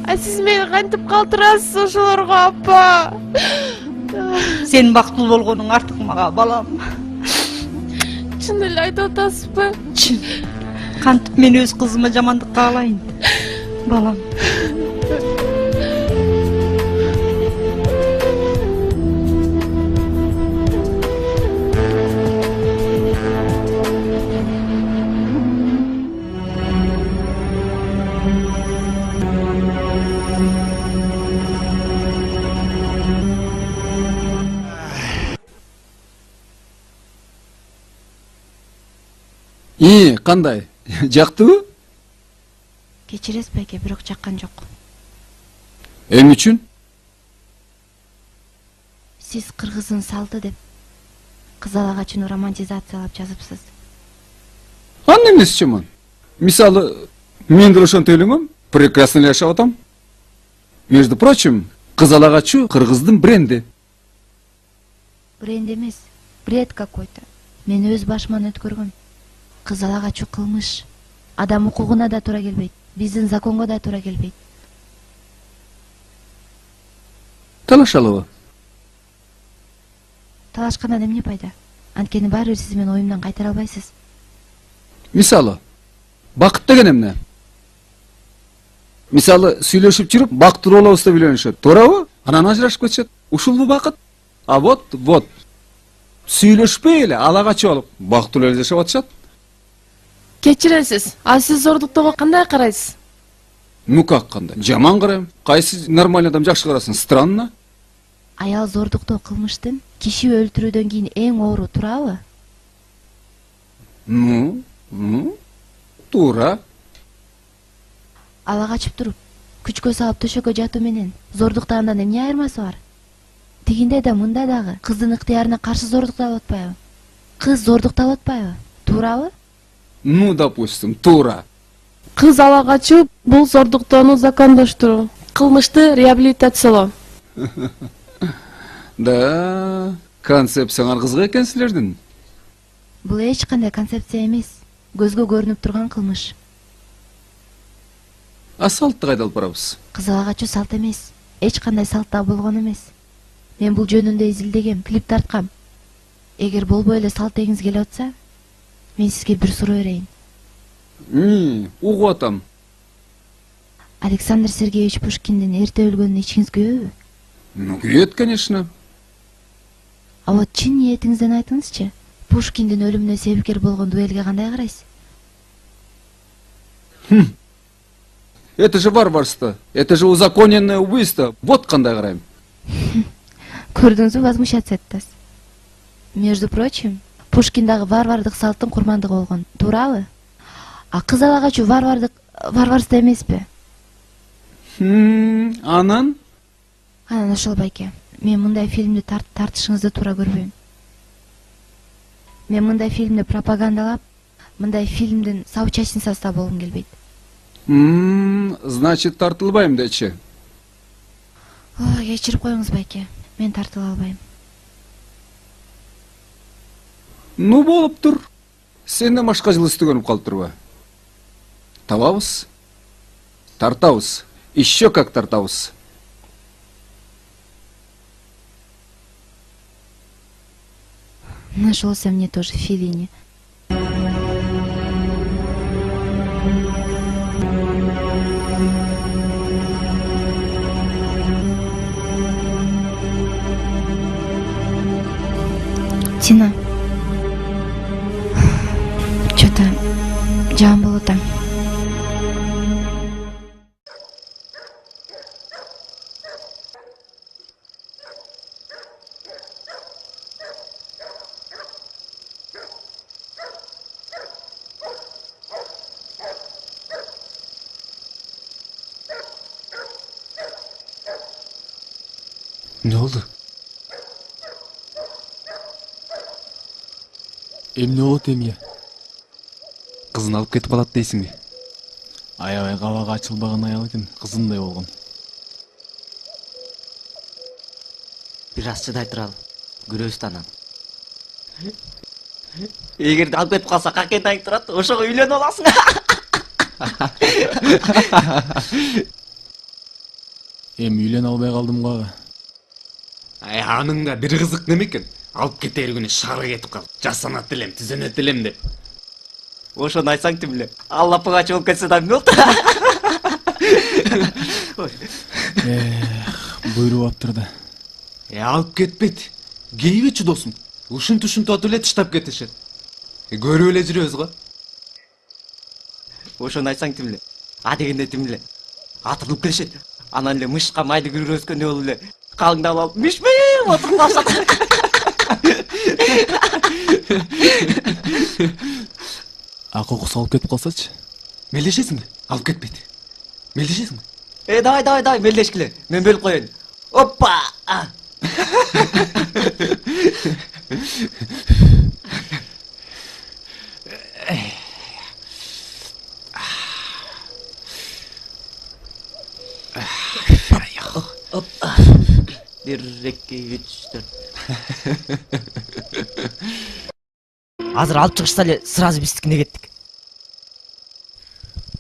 А сиз мени кантип калтырасыз ошолорго, апа?
Сен бактылуу болгонуң артык мага, балам.
Чын эле айтып атасызбы?
Чын. Кантип мен өз кызыма жамандык каалайын, балам.
кандай? Жактыбы?
Кечиресиз байке, бирок жаккан жок.
Эмне үчүн?
Сиз кыргыздын салты деп кыз алагачын романтизациялап жазыпсыз.
Анын эмнеси жаман? Мисалы, мен деле ошентип элеңем, прекрасно эле жашап атам. Между прочим, кыз алагачы кыргыздын бренди.
Бренд эмес, бред какой-то. Мен өз башыман өткөргөм. Кыз алагачы кылмыш. Адам укугуна да туура келбейт. Биздин законго да туура келбейт.
Талашалыбы?
Талашкандан эмне пайда? Анткени баары бир сиз мени оюмдан кайтара албайсыз.
Мисалы, бакыт деген эмне? Мисалы, сүйлөшүп жүрүп, бактылуу болобуз деп үйлөнүшөт. Туурабы? Анан ажырашып кетишет. Ушулбу бакыт? А вот. Сүйлөшпөй эле алагачы болуп, бактылуу эле жашап атышат.
Кечиресиз, а сиз зордуктоого кандай карайсыз?
Ну как кандай? Жаман карайм. Кайсы нормальный адам жакшы карасын? Странно.
Аял зордуктоо кылмыштын киши өлтүрүүдөн кийин эң оору, туурабы?
Туура.
Алагачып туруп, күчкө салып төшөккө жатуу менен зордуктагандан эмне айырмасы бар? Тигинде да мында дагы кыздын ыктыярына каршы зордукталып атпайбы? Кыз зордукталып атпайбы? Туурабы?
Ну, допустим, туура.
Кыз алагачы бул зордуктоону закондоштуруу, кылмышты реабилитациялоо.
Да, концепцияңар кызык экен силердин.
Бул эч кандай концепция эмес, көзгө көрүнүп турган кылмыш.
А салтты кайда алып барабыз?
Кыз алагачы салт эмес, эч кандай салт да болгон эмес. Мен бул жөнүндө изилдегем, клип тарткам. Эгер болбой эле салт дегиңиз келип атса, мен сизге бир суроо берейин.
Угуп атам.
Александр Сергеевич Пушкиндин эрте өлгөнүн ичиңиз күйөбү?
Ну, күйөт, конечно.
А вот чын ниетиңизден айтыңызчы. Пушкиндин өлүмүнө себепкер болгон дуэлге кандай карайсыз?
Это же варварство. Это же узаконенное убийство. Вот кандай карайм.
Көрдүңүзбү, возмущаться этасыз. Между прочим, Пушкин дагы варвардык салттын курмандыгы болгон, туурабы? А кыз алагачы варварство эмеспи?
Анан
ошол байке. Мен мындай фильмди тартышыңызды туура көрбөйм. Мен мындай фильмди пропагандалап, мындай фильмдин соучастницасы болгум келбейт.
Значит, тартылбайм дечи.
Кечирип коюңуз байке. Мен тартыла албайм.
Ну, болуп тур. Сенден башка жылы istөгөнүп калыптырбы? Табабыз. Тартабыз. Еще как тартабыз.
Нашелся мне тоже Феллини. Тина. Что-то жам болуп атам.
Ne oldu? Эмне болот эмне?
Кызын алып кетип калат дейсиңби?
Аябай кабагы ачылбаган аял экен, кызындай болгон.
Бир аз чыдай туралы. Көрөбүз да анан. Эгерде алып кетип калса какен айып турат, ошого үйлөнүп аласың.
Эми үйлөнө албай калдым го.
Аның да бир кызык неме экен? Алып кетер күнү шаарга кетип калып, жасанат элем, түзөнөт элем деп.
Ошону айтсаң тимле. Алла пыгачы болуп кетсе да эмне болду?
Буйруп аптыр да.
Алып кетпейт. Кейбечи досум. Ушинтип атып эле таштап кетишет. Көрүп эле жүрөбүз го.
Ошону айтсаң тимле. А дегенде тимле. Атылып келишет. Анан эле мышка майды күйрө өскөндөй болуп эле калыңдап алып мишмей отуруп калышат.
кокус алып кетип калсачы?
Мелдешесиңби? Алып кетпейт. Мелдешесиңби? Давай, мелдешкиле. Мен бөлүп коеюн. Оппа! Bir, iki, üç, dört.
Азыр алып чыгышса эле сразу биздикине кеттик.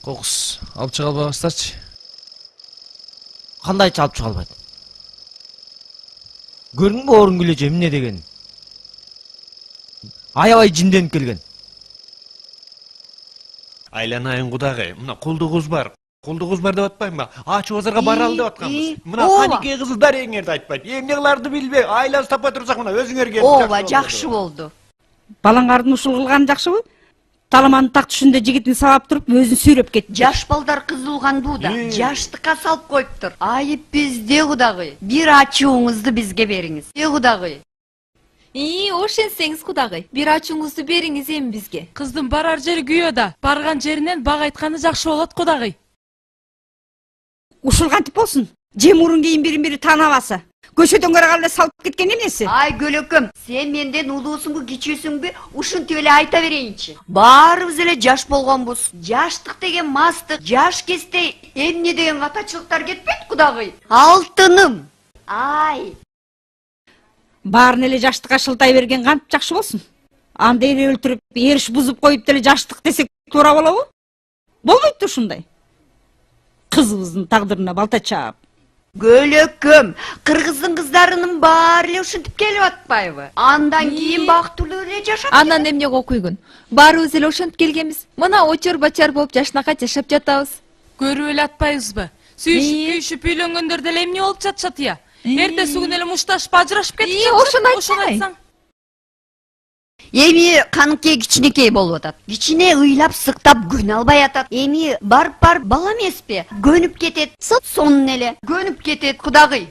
Кокус алып чыга албайсыздарчы? Кандайча алып чыга албайт? Көрдүңбү орун күлөжө эмне деген? Аябай жинденип келген.
Айланайын кудагы, мына кулдугуз бар. Кулдугуз бар деп атпаймынбы? Ачуу базарга баралы деп атканбыз. Мына каникей кызылдар эңерди айтпайт. Эмне кыларды билбей, айласы таппай турсак мына өзүңөр келип.
Ооба, жакшы болду.
Балаңардын ушул кылганы жакшыбы? Таламанын так түшүндө жигитин сабап туруп өзүн сүйрөп кетти.
Жаш балдар кызылгандуу да, жаштыкка салып коюптур. Айып бизде кудагый. Бир ачууңузду бизге бериңиз. Кудагый.
Ошентсеңиз кудагый, бир ачууңузду бериңиз эми бизге.
Кыздын барар жери күйөөдө. Барган жеринен бак айтканы жакшы болот кудагый.
Ушул кантип болсун? Жемурун кийин бирин-бири таанабаса. Көчөдөн караган эле салып кеткен эмнеси?
Ай көлөкөм, сен менден улуусуңбу, кичүүсүңбү? Ушинтип эле айта берейинчи. Баарыбыз эле жаш болгонбуз. Жаштык деген мастык, жаш кезде эмне деген катачылыктар кетпейт кудагый. Алтыным. Ай.
Баарын эле жаштыкка шылтай берген кантип жакшы болсун? Анда эри өлтүрүп, эриш бузуп коюп деле жаштык десек туура болобу? Болбойт ушундай. Кызыбыздын тагдырына балта чаап.
Көлөкөм, кыргыздын кыздарынын баары эле ушинтип келип атпайбы? Андан кийин бактылуу эле жашап.
Андан эмне кокуйгун? Баарыбыз эле ошентип келгенбиз. Мына очор бачар болуп жашынакай жашап жатабыз.
Көрүп эле атпайбызбы? Сүйүшүп үйлөнгөндөр деле эмне болуп жатышат я? Эртеси күнү эле мушташып ажырашып кетип жатышат.
Ошону айтсаң.
Эми каныкей кичинекей болуп атат. Кичине ыйлап сыктап көн албай атат. Эми барып бала эмеспи? Көнүп кетет. Сонун эле көнүп кетет кудагый.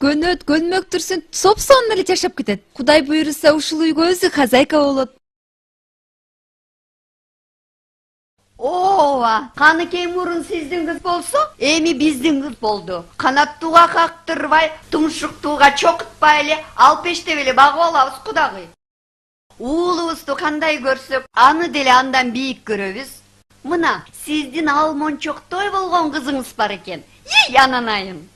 Көнмөк турсун, соп-сонун эле жашап кетет. Кудай буйруса ушул үйгө өзү хозяйка болот.
Ооба, каныкей мурун сиздин кыз болсо, эми биздин кыз болду. Канаттууга кактырбай, тумшуктууга чокутпай эле, алпештеп эле багып алабыз кудагый. Уулубузду кандай көрсөк, аны деле андан бийик көрөбүз. Мына, сиздин ал мончоктой болгон кызыңыз бар экен. Ей ананайын.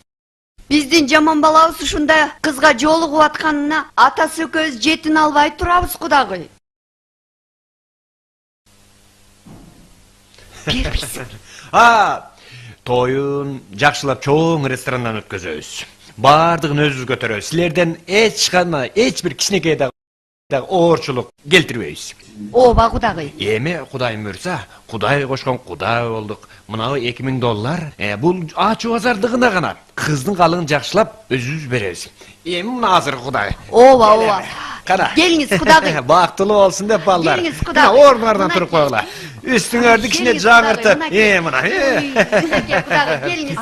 Биздин жаман балабыз ушундай кызга жолугуп атканына атасы экөөбүз жетин албай турабыз кудагый.
Тоюн жакшылап чоң ресторандан өткөзөбүз. Бардыгын өзүбүз көтөрөбүз. Силерден эч бир кичинекей оорчулук келтирбейбиз.
Ооба кудагый.
Эми Кудайым буйруса, Кудай кошкон Кудай болдук. Мынабы $2000. Бул ачуу базардыгына гана. Кыздын калыгын жакшылап өзүбүз беребиз. Эми мына азыр Кудай.
Ооба.
Кара.
Келиңиз кудагый.
Бактылуу болсун деп балдар.
Келиңиз кудагый.
Орундардан туруп койгула. Үстүңөрдү кичине жаңыртып. Мына.
Кудагый, келиңиз.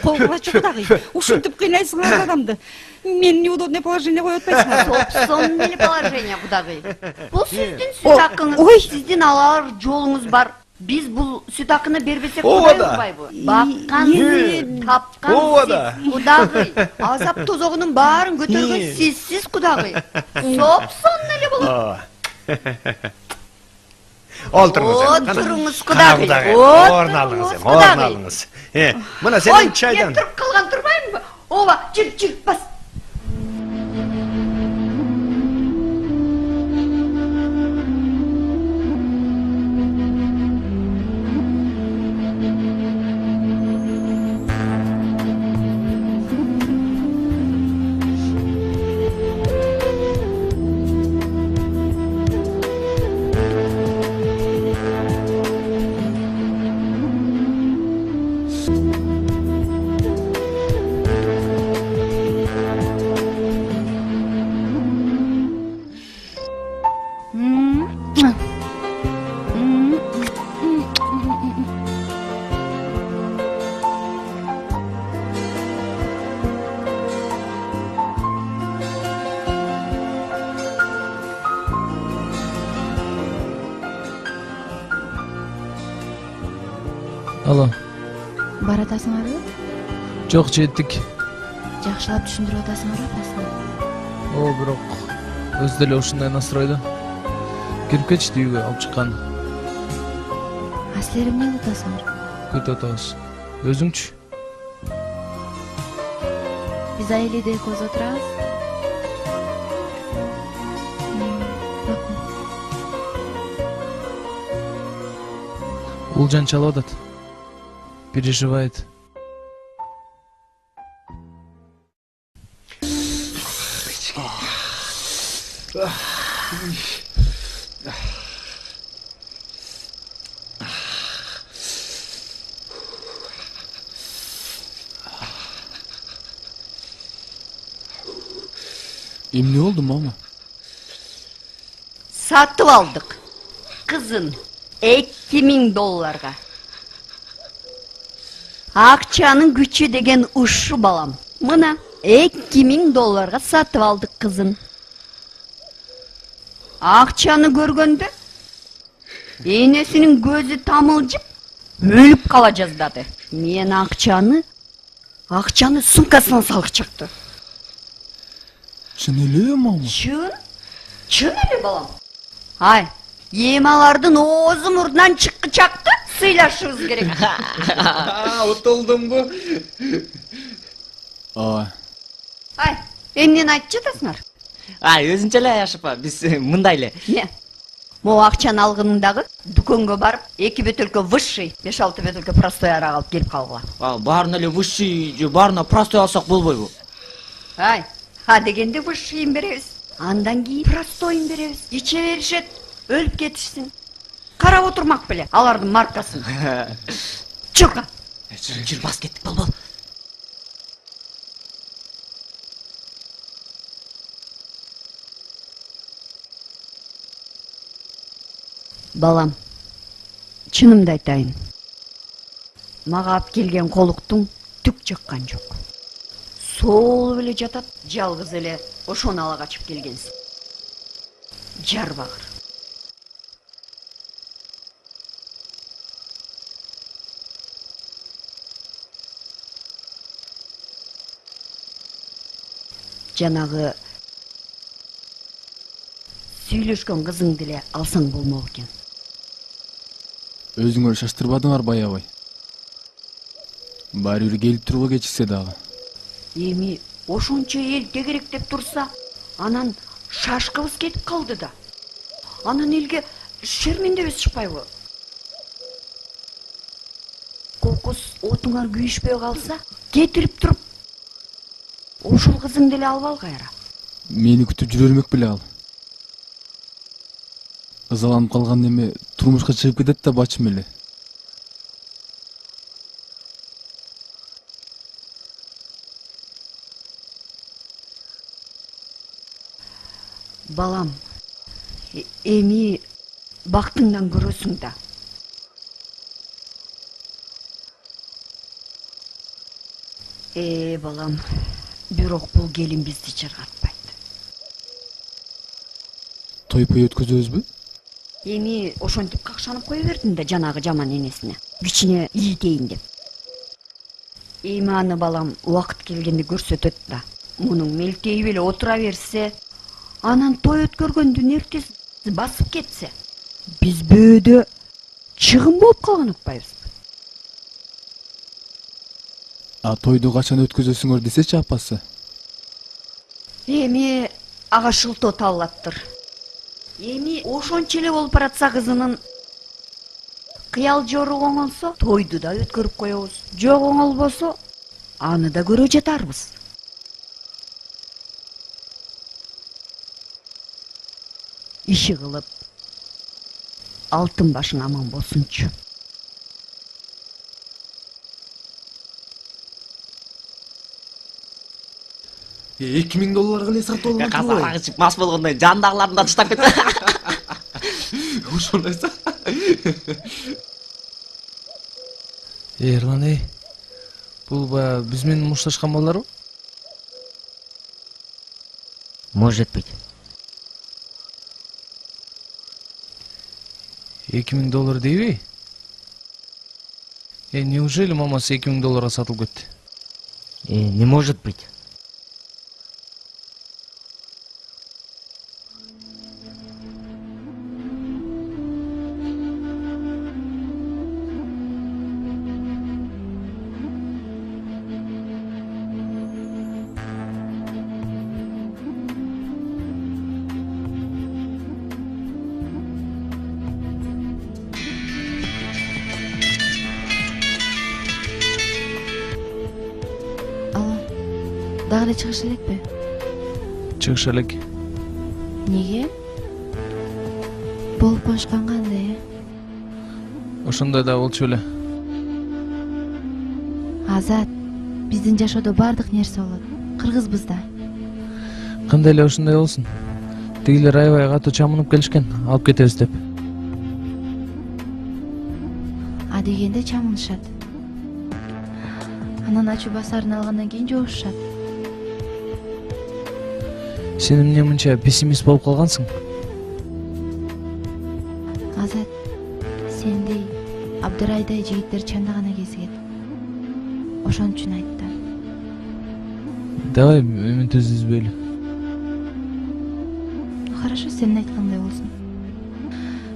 Колгулачы кудагый. Ушинтип кыйнайсыңар адамды. Мен неудобное положение коюп атпайсыңар.
Собсон эле положение кудагый. Бул сиздин сүт акыңыз, сиздин алар жолуңуз бар. Биз бул сүт акыны бербесек кудай болбойбу? Баккансыз, тапкансыз кудагый. Азап тозогунун баарын көтөргөн сизсиз кудагый. Собсон эле болот. Отуруңуз кудагый.
Орун алыңыз. Мына сенин чайдан.
Ой, туруп калган турбаймынбы? Ооба, жүр, бас.
Алло.
Баратасыңарбы?
Жок, жеттик.
Жакшылап түшүндүрүп атасыңарбы апасына?
О, бирок өзү деле ушундай настройдо. Кирип кетишти үйгө алып чыккан.
А силер эмне кылып атасыңар?
Күтүп атабыз. Өзүңчү?
Биз айледе экөөбүз отурабыз.
Улжан чалып атат. Переживает. Эмне болду, мама?
Сатып алдык. Кызын $2000. Акчанын күчү деген ушу балам. Мына $2000 сатып алдык кызын. Акчаны көргөндө энесинин көзү тамылжып өлүп кала жаздады. Мен акчаны сумкасына салгычыкты.
Чын эле, мама?
Чын эле балам. Ай, эмалардын оозу мурдунан чыккычакты сыйлашыбыз керек.
Утулдумбу?
Ой.
Ай, эмнени айтып жатасыңар?
Өзүнчө эле Ашапа, биз мындай эле.
Не? Могу акчаны алгыныңдагы дүкөнгө барып, 2 бөтөлкө высший, 5-6 бөтөлкө простой арак алып келип калгыла.
Баарына эле высший же баарына простой алсак болбойбу?
Ай, дегенде высшийин беребиз. Андан кийин простойун беребиз. Иче беришет, өлүп кетишсин. Карап отурмак беле алардын маркасын. Чурка.
Жүр, бас кеттик, бол.
Балам, чынымды айтайын. Мага алып келген колуктун түк жаккан жок. Соолуп эле жатат, жалгыз эле ошону ала качып келгенсиң. Жарбагыр. Жанагы сүйлөшкөн кызыңды эле алсаң болмок экен.
Өзүңөр шаштырбадыңарбы аябай? Баары бир келип турууга кечиксе дагы.
Эми ошончо элге керек деп турса, анан шашкыбыз кетип калды да. Анан элге шермендебиз чыкпайбы? Кокус отуңар күйүшпөй калса, кетирип туруп ошол кызыңды эле алып ал кайра.
Мени күтүп жүрө бермек беле ал. Ызаланып калган эме турмушка чыгып кетет да бачым эле.
Балам, эми бактыңдан көрөсүң да. Балам, бирок бул келин бизди жыргатпайт.
Той-пой өткөзөбүзбү?
Эми ошентип какшанып кое бердим да жанагы жаман энесине. Күчүнө ийитейин деп. Эми аны балам убакыт келгенде көрсөтөт да. Мунун мелтейип эле отура берсе, анан той өткөргөндүн эртеси басып кетсе, биз бөөдө чыгым болуп калган атпайбызбы?
А тойду качан өткөзөсүңөр десечи апасы?
Эми ага шылтоо табылаттыр. Эми ошончо эле болуп баратса кызынын кыял жорук оңолсо, тойду да өткөрүп коебуз. Жок оңолбосо, аны да көрө жатарбыз. Иши кылып, алтын башың аман болсунчу.
$2000 эле сатып алган.
Казарага чыгып мас болгондой жандагыларын да таштап кетти.
Ошону айтса. Эрлан, бул баягы биз менен мушташкан балдарбы?
Может быть.
$2000 дейби?
Неужели мамасы 2000 долларга сатылып кетти?
Не может быть.
Алло, дагы эле чыгыш элекпи?
Чыгыш элек.
Неге? Болуп коюшкан кандай,
Ошондой да болчу эле.
Азат, биздин жашоодо бардык нерсе болот. Кыргызбыз да.
Кандай эле ошондой болсун. Тигилер аябай катуу чамынып келишкен, алып кетебиз деп.
А дегенде чамынышат. Анан ачуу басарын алгандан кийин жоошушат.
Сен эмне мынча пессимист болуп калгансың?
Азат, сендей, Абдырайдай жигиттер чандагана кезигет. Ошон үчүн айттым.
Давай үмүтүбүздү үзбөйлү.
Хорошо, сенин айткандай болсун.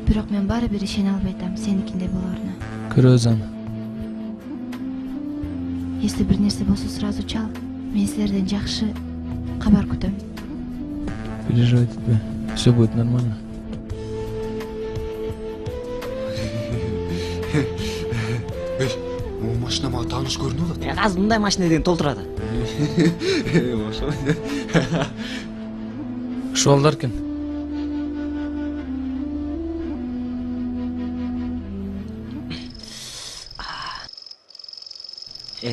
Бирок мен баары бир ишене албай атам сеникиндей болоруна.
Көрөбүз аны.
Если бир нерсе болсо сразу чал. Мен силерден жакшы кабар күтөм.
Переживать этпе. Все будет нормально.
Могу машина мага тааныш көрүнүп атат.
Азыр мындай машина деген толтурат.
Ушу балдар экен.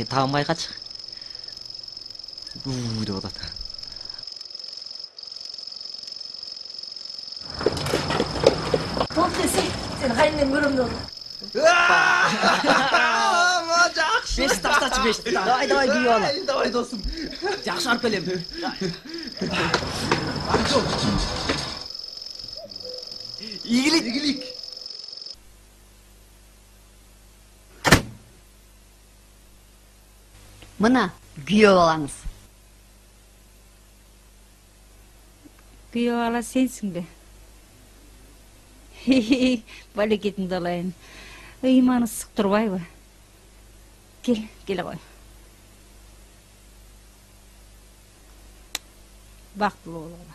Тагын байкачы. Деп атат.
Болуп десе, сен кайныңдан көрөм болду.
Жакшы. 5 таштачы 5. Давай күйүп ал. Давай досум. Жакшы алып келем. Игилик.
Мына күйөө балаңыз.
Күйөө бала сенсиңби? Балекетиңди алайын. Ыйманы ысык турбайбы? Келе кой. Бактылуу болгула.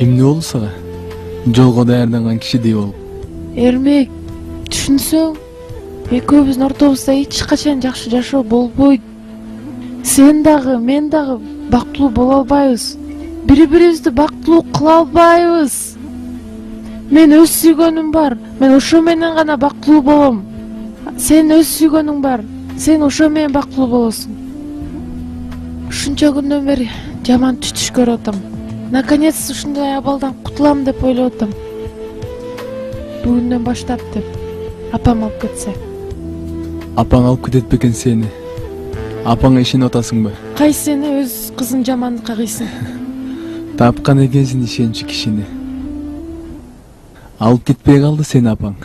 Эмне болду сага? Жолго даярданган кишидей болуп.
Эрмек, түшүнсөң, экөөбүздүн ортобузда эч качан жакшы жашоо болбойт. Сен дагы, мен дагы бактылуу боло албайбыз. Бири-бирибизди бактылуу кыла албайбыз. Мен өз сүйгөнүм бар. Мен ошо менен гана бактылуу болом. Сен өз сүйгөнүң бар. Сен ошо менен бактылуу болосуң. Ушунча күндөн бери жаман түш көрүп атам. Наконец ушундай абалдан кутулам деп ойлоп атам. Бүгүндөн баштап деп апам алып кетсе.
Апаң алып кетет бекен сени? Апаңа ишенип атасыңбы?
Кайсы сени өз кызын жамандыкка кыйсың?
Тапкан экенсиң ишенчү кишини. Алып кетпей калды сени апаң.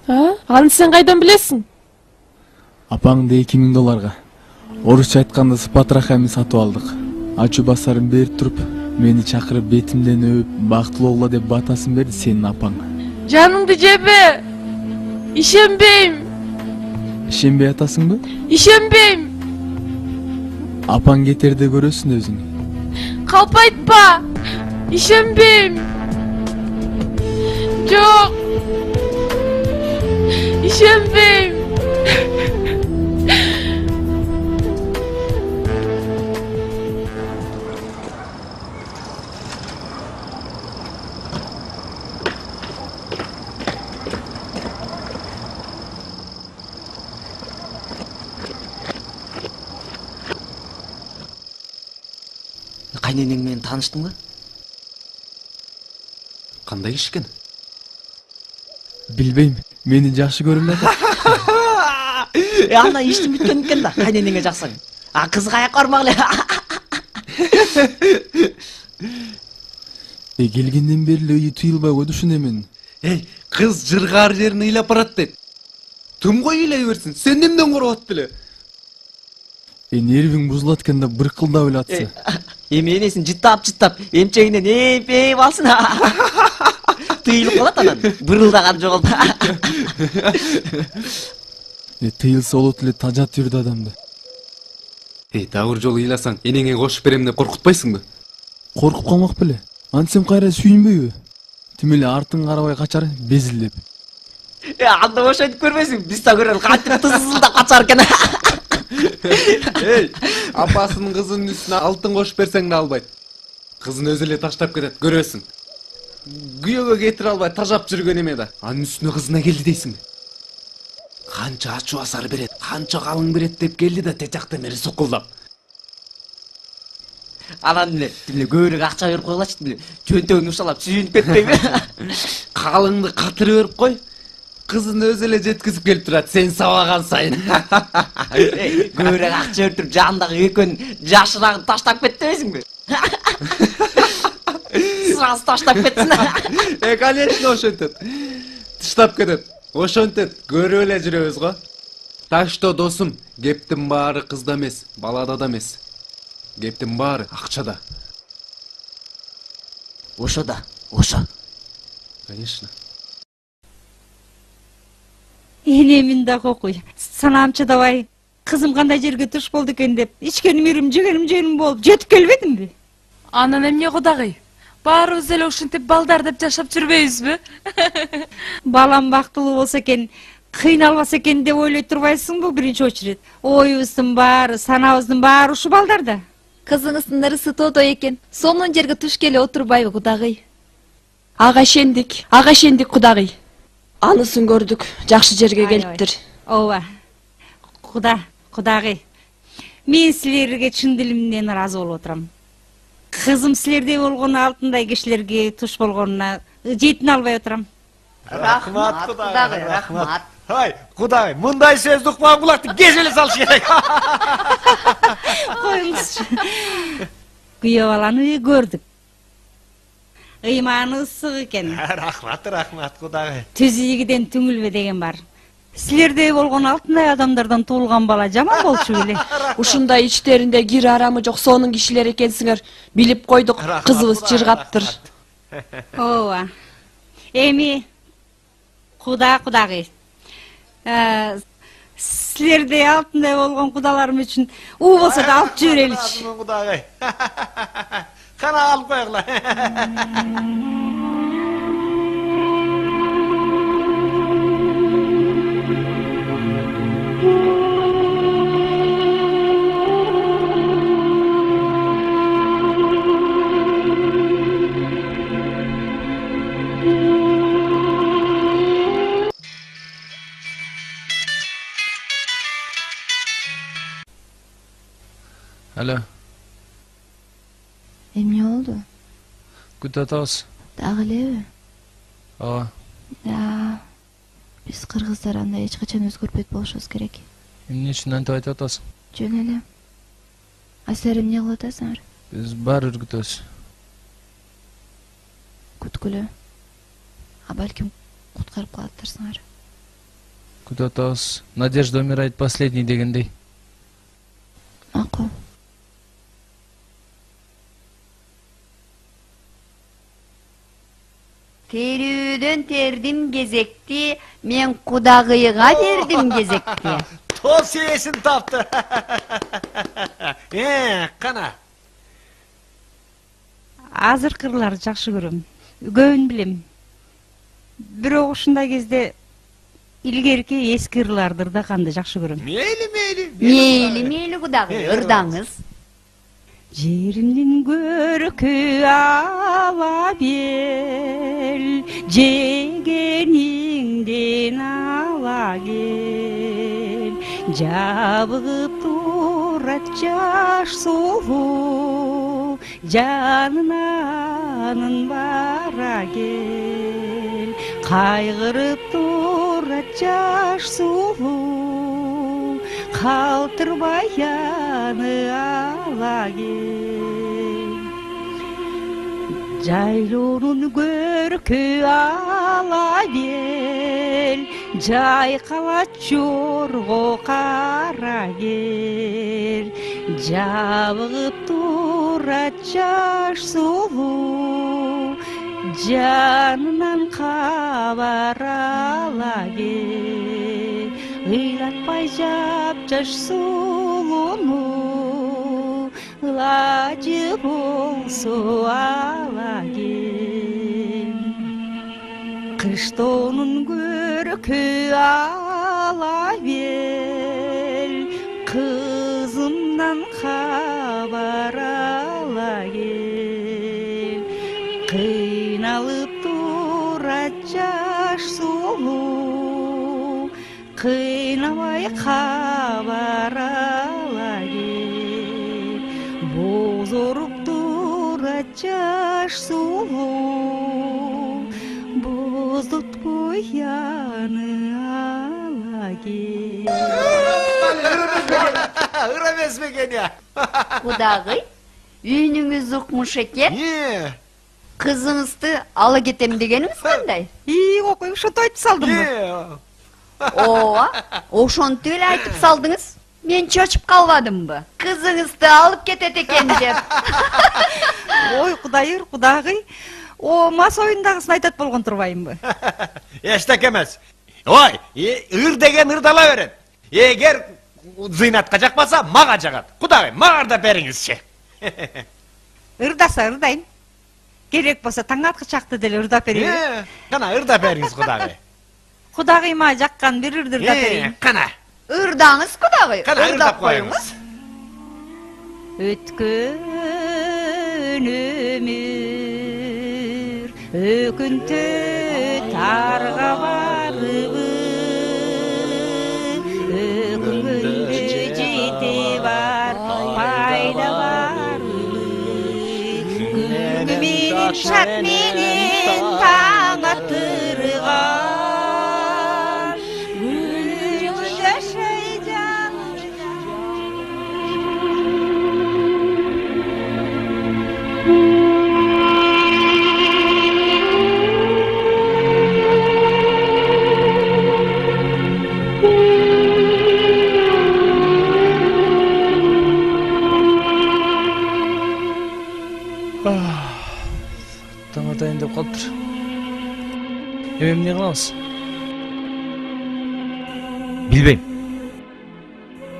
Аны сен кайдан билесиң?
Апаңды 2000 долларга. Орусча айтканда сыпатыраак эми сатып алдык. Ачуу басарын берип туруп, мени чакырып бетимден өп, бактылуу боло деп батасын берди сенин апаң.
Жаныңды жебе! Ишенбейм!
Ишенбей атасыңбы?
Ишенбейм!
Апаң кетерде көрөсүң өзүң.
Калпайтпа! Ишенбейм! Жок! Ишенбейм!
Кайненең менен тааныштыңбы?
Кандай киши экен?
Билбейм, мени жакшы көрүп эле атат.
Анда иштин бүткөн экен да. Кайненеңе жаксаң. Кыз каяка бармак эле.
Келгенден бери эле үйү тыйылбай койду ушун эмен.
Кыз жыргар жерин ыйлап барат дейт. Тым кой ыйлай берсин. Сен эмнен коркот беле?
Нервиң бузулат экен да быркылдап эле атса.
Эми энесин жыттап, эмчегинен эпейип алсын. Тыйылып калат анан. Бырылдаган жоголду.
Тыйылса болот эле тажат жүрдү адамды.
Дагы бир жолу ыйласаң, энеңе кошуп берем деп коркутпайсыңбы?
Коркуп калмак беле. Антсем кайра сүйүнбөйбү? Тим эле артын карабай качар безилдеп.
Анда ошентип көрбөйсүң. Биз да көрөлү кантип тызылдап качар экен.
Апасынын кызынын үстүнө алтын кошуп берсең да албайт. Кызын өзү эле таштап кетет, көрөсүң. Күйөөгө кетире албай тажап жүргөн эме да. Анын үстүнө кызына келди дейсиңби? Канча ачуу асар берет, канча калың берет деп келди да течактан бери сукулдап.
Анан эле көбүрөөк акча берип койгулачы деле. Чөнтөгүн ушалап сүйүнүп кетпейби?
Калыңды катырып берип кой. Кызын өзү эле жеткизип келип турат, сен сабаган сайын.
Көбүрөөк акча берип туруп жандагы экөөнүн жашырагын таштап кетти дебейсиңби? Сразу таштап кетсин.
Конечно, ошентет. Таштап кетет. Ошентет, көрүп эле жүрөбүз го. Так что досум, кептин баары кызда эмес, балада да эмес. Кептин баары акчада.
Ошо да, ошо.
Конечно.
Энемин да кокуй. Санаам чыдабай. Кызым кандай жерге туш болду экен деп, ичкеним ирим, жегеним болуп жетип келбедимби?
Анан эмне кудагый? Баарыбыз эле ушинтип балдар деп жашап жүрбөйбүзбү?
Балам бактылуу болсо экен, кыйналбаса экен деп ойлой турбайсыңбы биринчи очередь? Оюбуздун баары, санабыздын баары ушу балдарда.
Кызыңыздын ырысы тодо экен. Сонун жерге туш келе отурбайбы кудагый?
Ага шендик кудагый. Анысын көрдүк, жакшы жерге келиптир.
Ооба. Кудагый. Мен силерге чын дилимден ыраазы болуп отурам. Кызым силердей болгону алтындай кишилерге туш болгонуна жетине албай отурам.
Рахмат, кудагый, рахмат. Ай, кудагый, мындай сөздү укпаган кулакты кез эле салыш керек.
Коюңузчу. Күйөө баланы көрдүк. Ыйманы ысык экен.
Рахмат, кудагый.
Түзүгүдөн түңүлбө деген бар. Силердей болгон алтындай адамдардан туулган бала жаман болчу беле.
Ушундай ичтеринде кир арамы жок сонун кишилер экенсиңер билип койдук. Кызыбыз жыргаптыр.
Ооба. Эми кудагый. Силердей алтындай болгон кудаларым үчүн уу болсо да алып жибереличи.
Кудагый. Кана алып койгула.
Алло,
Эмне болду?
күтүп атабыз.
Дагы элеби?
Ооба.
Биз кыргыздар андай эч качан өзгөрбөйт болушубуз керек.
Эмне үчүн антип айтып атасың?
Жөн эле. Силер эмне кылып атасыңар?
Биз баары күтөбүз.
Күткүлө. Балким куткарып калаттырсыңар.
Күтүп атабыз. Надежда умирает последний дегендей.
Макул.
Терүүдөн тердим кезекти, мен кудагыйга бердим кезекти.
Тос эсин тапты. Кана.
Азыркырларды жакшы көрөм. Көбүн билем. Бирок ушундай кезде илгерки эски ырларды да кандай жакшы көрөм.
Мейли кудагый, ырдаңыз.
Жеримдин көркү ала бел, жегениңден ала кел. Жабыгып турат жаш сулуу, жанынан бара кел. кайгырып турат жаш сулуу, калтырбай аны ала кел. Жайлоонун көркү ала бел, жайкалат жорго кара кел. Жабыгып турат жаш сулуу, жанынан кабар ала кел. Ыйлатпай жапжаш сулууну, ылажы болсо ала кел. Кыштоонун көркү ала бел, кызымдан кабар ала кел. Кыйналып турат жаш сулуу, кыйнабай кабар ала кел. Бозоруп турат жаш сулуу, боздотпой аны ала кел.
Ыра эмесмекен я.
Кудагый, үйүнүңүз укмуш экен. Кызыңызды ала кетем дегениңиз кандай?
Окуй, ошонтип айтып салдымбы?
Ооба, ошонтип эле айтып салдыңыз. Мен чочуп калбадымбы? Кызыңызды алып кетет экен деп.
Ой, Кудайыр, кудагый. О, мас оюндагысын айтат болгон турбаймынбы?
Эчтек эмес. Ой, ыр деген ырдала берет. Эгер зыйнатка жакпаса, мага жагат. Кудагый, мага да бериңизчи.
Ырдаса ырдайм. Керек болсо таң аткычакты деле ырдап берейин.
Кана ырдап бериңиз, кудагый.
Кудагыйма жаккан бир ырды ырдап берейин.
Кана.
Ырдаңыз, кудагый.
Кана ырдап коюңуз.
Өткөн өмүр өкүнтө тарга барыбы, өкүнгөндө жете бар пайда барыбы. Күнгү менен шат менен таң атырган, гүлдөрүң жашай
Таң атайын деп калыптыр. Эми эмне кылабыз?
Билбейм.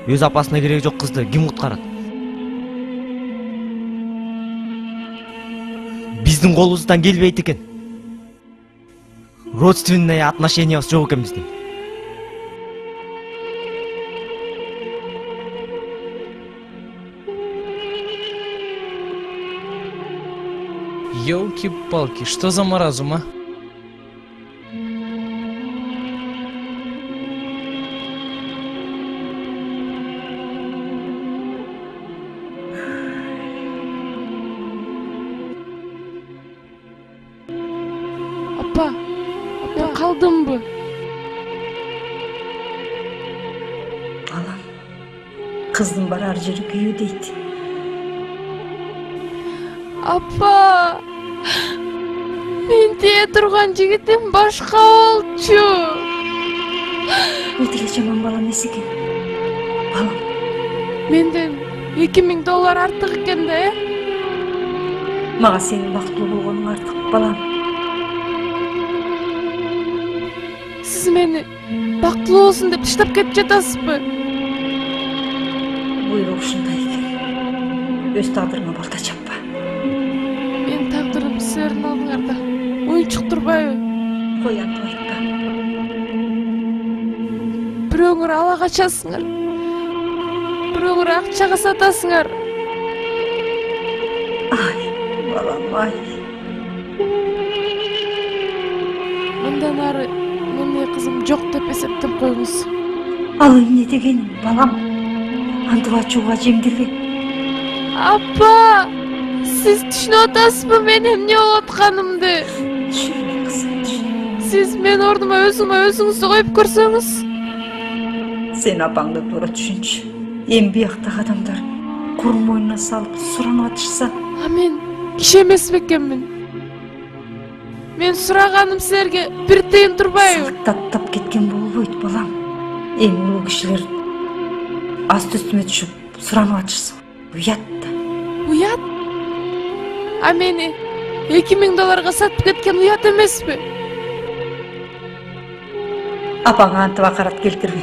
Өз апасына кереги жок кызды ким куткарат? Биздин колубуздан келбейт экен. Родственный отношениябыз жок экен биздин.
Ёлки-палки, что за маразм, а?
Апа, мен калдымбы?
Балам, кыздын барар жери күйүү дейт.
Апа, мен тие турган жигитим башка болчу.
Бул деле жаман бала эмес экен. Балам,
Менден $2000 артык экен да,
мага сенин бактылуу болгонуң артык, балам.
Сиз мени бактылуу болсун деп таштап кетип жатасызбы?
Буйрук ушундай экен. Өз тагдырыңа балта чаппа.
Менин тагдырым силердин алдыңарда оюнчук турбайбы?
Кой, антип айтпа.
Бирөөңөр ала качасыңар, бирөөңөр акчага сатасыңар.
Ай, балам, ай.
Мындан ары менин кызым жок деп эсептеп коюңуз.
Ал эмне дегениң, балам? Антип ачууга жеңдирбе.
Апа, сиз түшүнүп атасызбы мен эмне болуп атканымды?
Түшүнөм, кызым, түшүнөм.
Siz men ornuma özüңüzdü koyup көрсөңүz.
Sen apаңды туура түшүнчү. Эми бияктагы адамдар кур мойнуна салып суранып атышса,
Мен киши эмес бекенмин. Мен сураганым силерге бир тыйын турбайбы.
таптап кеткен болбойт балам. Эми улуу кишилер аст үстүмө түшүп суранып атышса, уят да.
Уят? А мени $2000 сатып кеткен уят эмеспи?
Апаңа антип акарат келтирбе.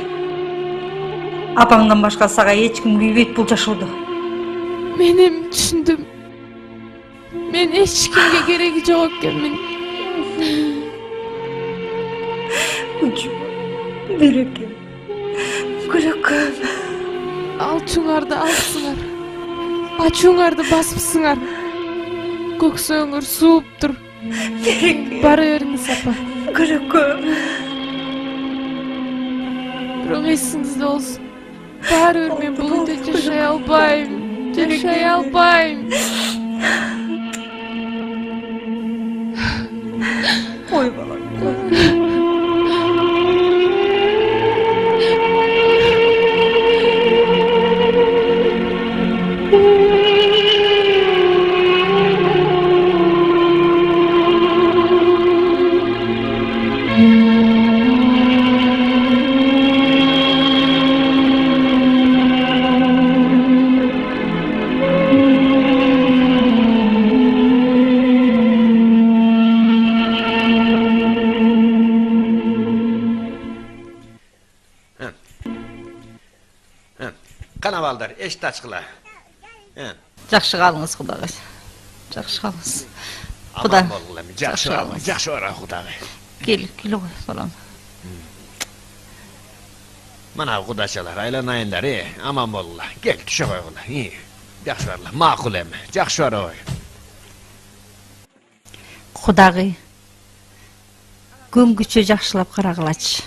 Апаңдан башка сага эч ким күйбөйт бул жашоодо.
Мен эми түшүндүм. Мен эч кимге кереги жок экенмин.
Береке. Күлөкөм.
Алчуңарды алсыңар. Ачуңарды басыпсыңар. Көксөңөр сууптур. Бара бериңиз апа.
Күлөкөм.
Бирок эсиңизде болсун. Бара бер, мен бул үйдө жашай албайм. Жашай албайм.
Ой балам.
Qana balдар, eşit açıqla.
Жакшы калыңыз, Кудагай. Жакшы калыңыз.
Aman bolğulam, жақсы ора Құдағай.
Кел кой балам.
Mana Құдашалар, айланайындар, aman bolğular. Gel, düşe koyğular. Жақсы орла, maqul emi, жақсы ора ой.
Кудагай. Көмгүчө жакшылап карагылачы.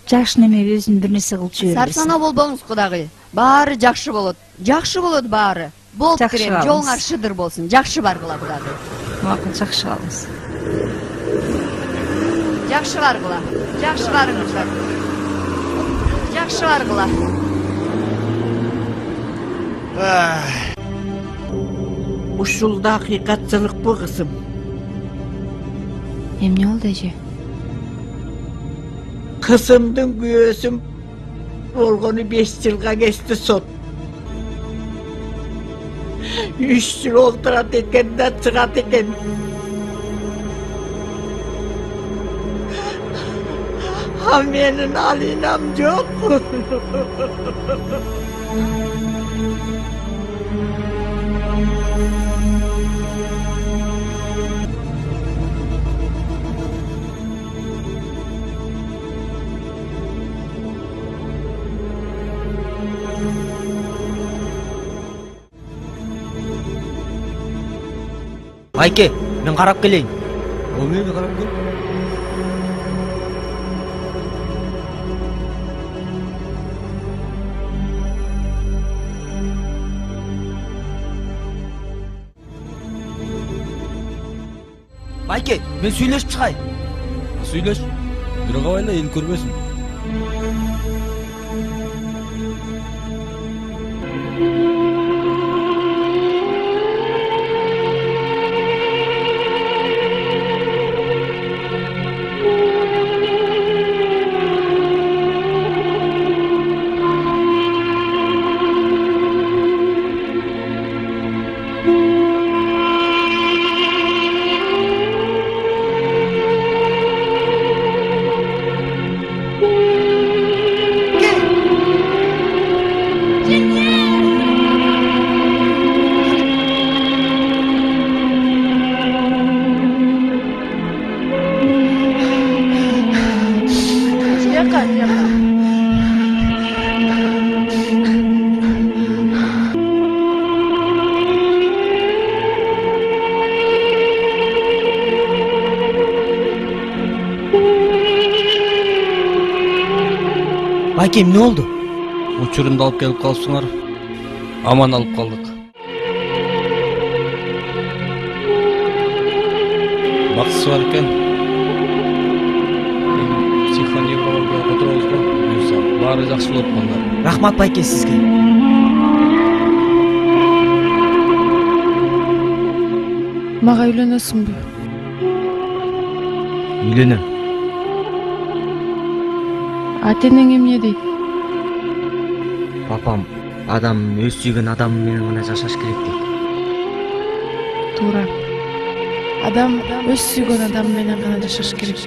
Жаш неме өзүн бир нерсе кылып жибербесин.
Сарсана болбоңуз Кудагай. Баары жакшы болот. Жакшы болот баары. Болуп берем, жолуңар шыдыр болсун. Жакшы баргыла Кудагай.
Макул, жакшы калыңыз.
Жакшы баргыла. Жакшы барыңыздар. Жакшы баргыла.
Ушул да акыйкатчылыкпы кызым?
Эмне болду эже?
Kızımdın güyösüm olğunu 5 yılga geçti sot. 3 yıl oldurat eken de çıgat eken. Ha menin alinam yok.
Айке, мен қарап келейін. Ол мені қарап кел. Айке, мен сөйлесіп шығайын.
Сөйлеш. Бирок абайла ел көрбөсүн.
Айкем, не oldu?
Учурумду алып келип калыпсыңар. Аман алып калдык. бактысы бар экен. Психоневрологияга отурабызбы? Буюрса, баары жакшы болот мында.
Рахмат байке сизге.
Мага үйлөнөсүңбү?
Үйлөнөм.
Ата-энең эмне дейт?
Папам адам өз сүйгөн адамы менен гана жашаш керек дейт.
Туура. Адам өз сүйгөн адамы менен гана жашаш керек.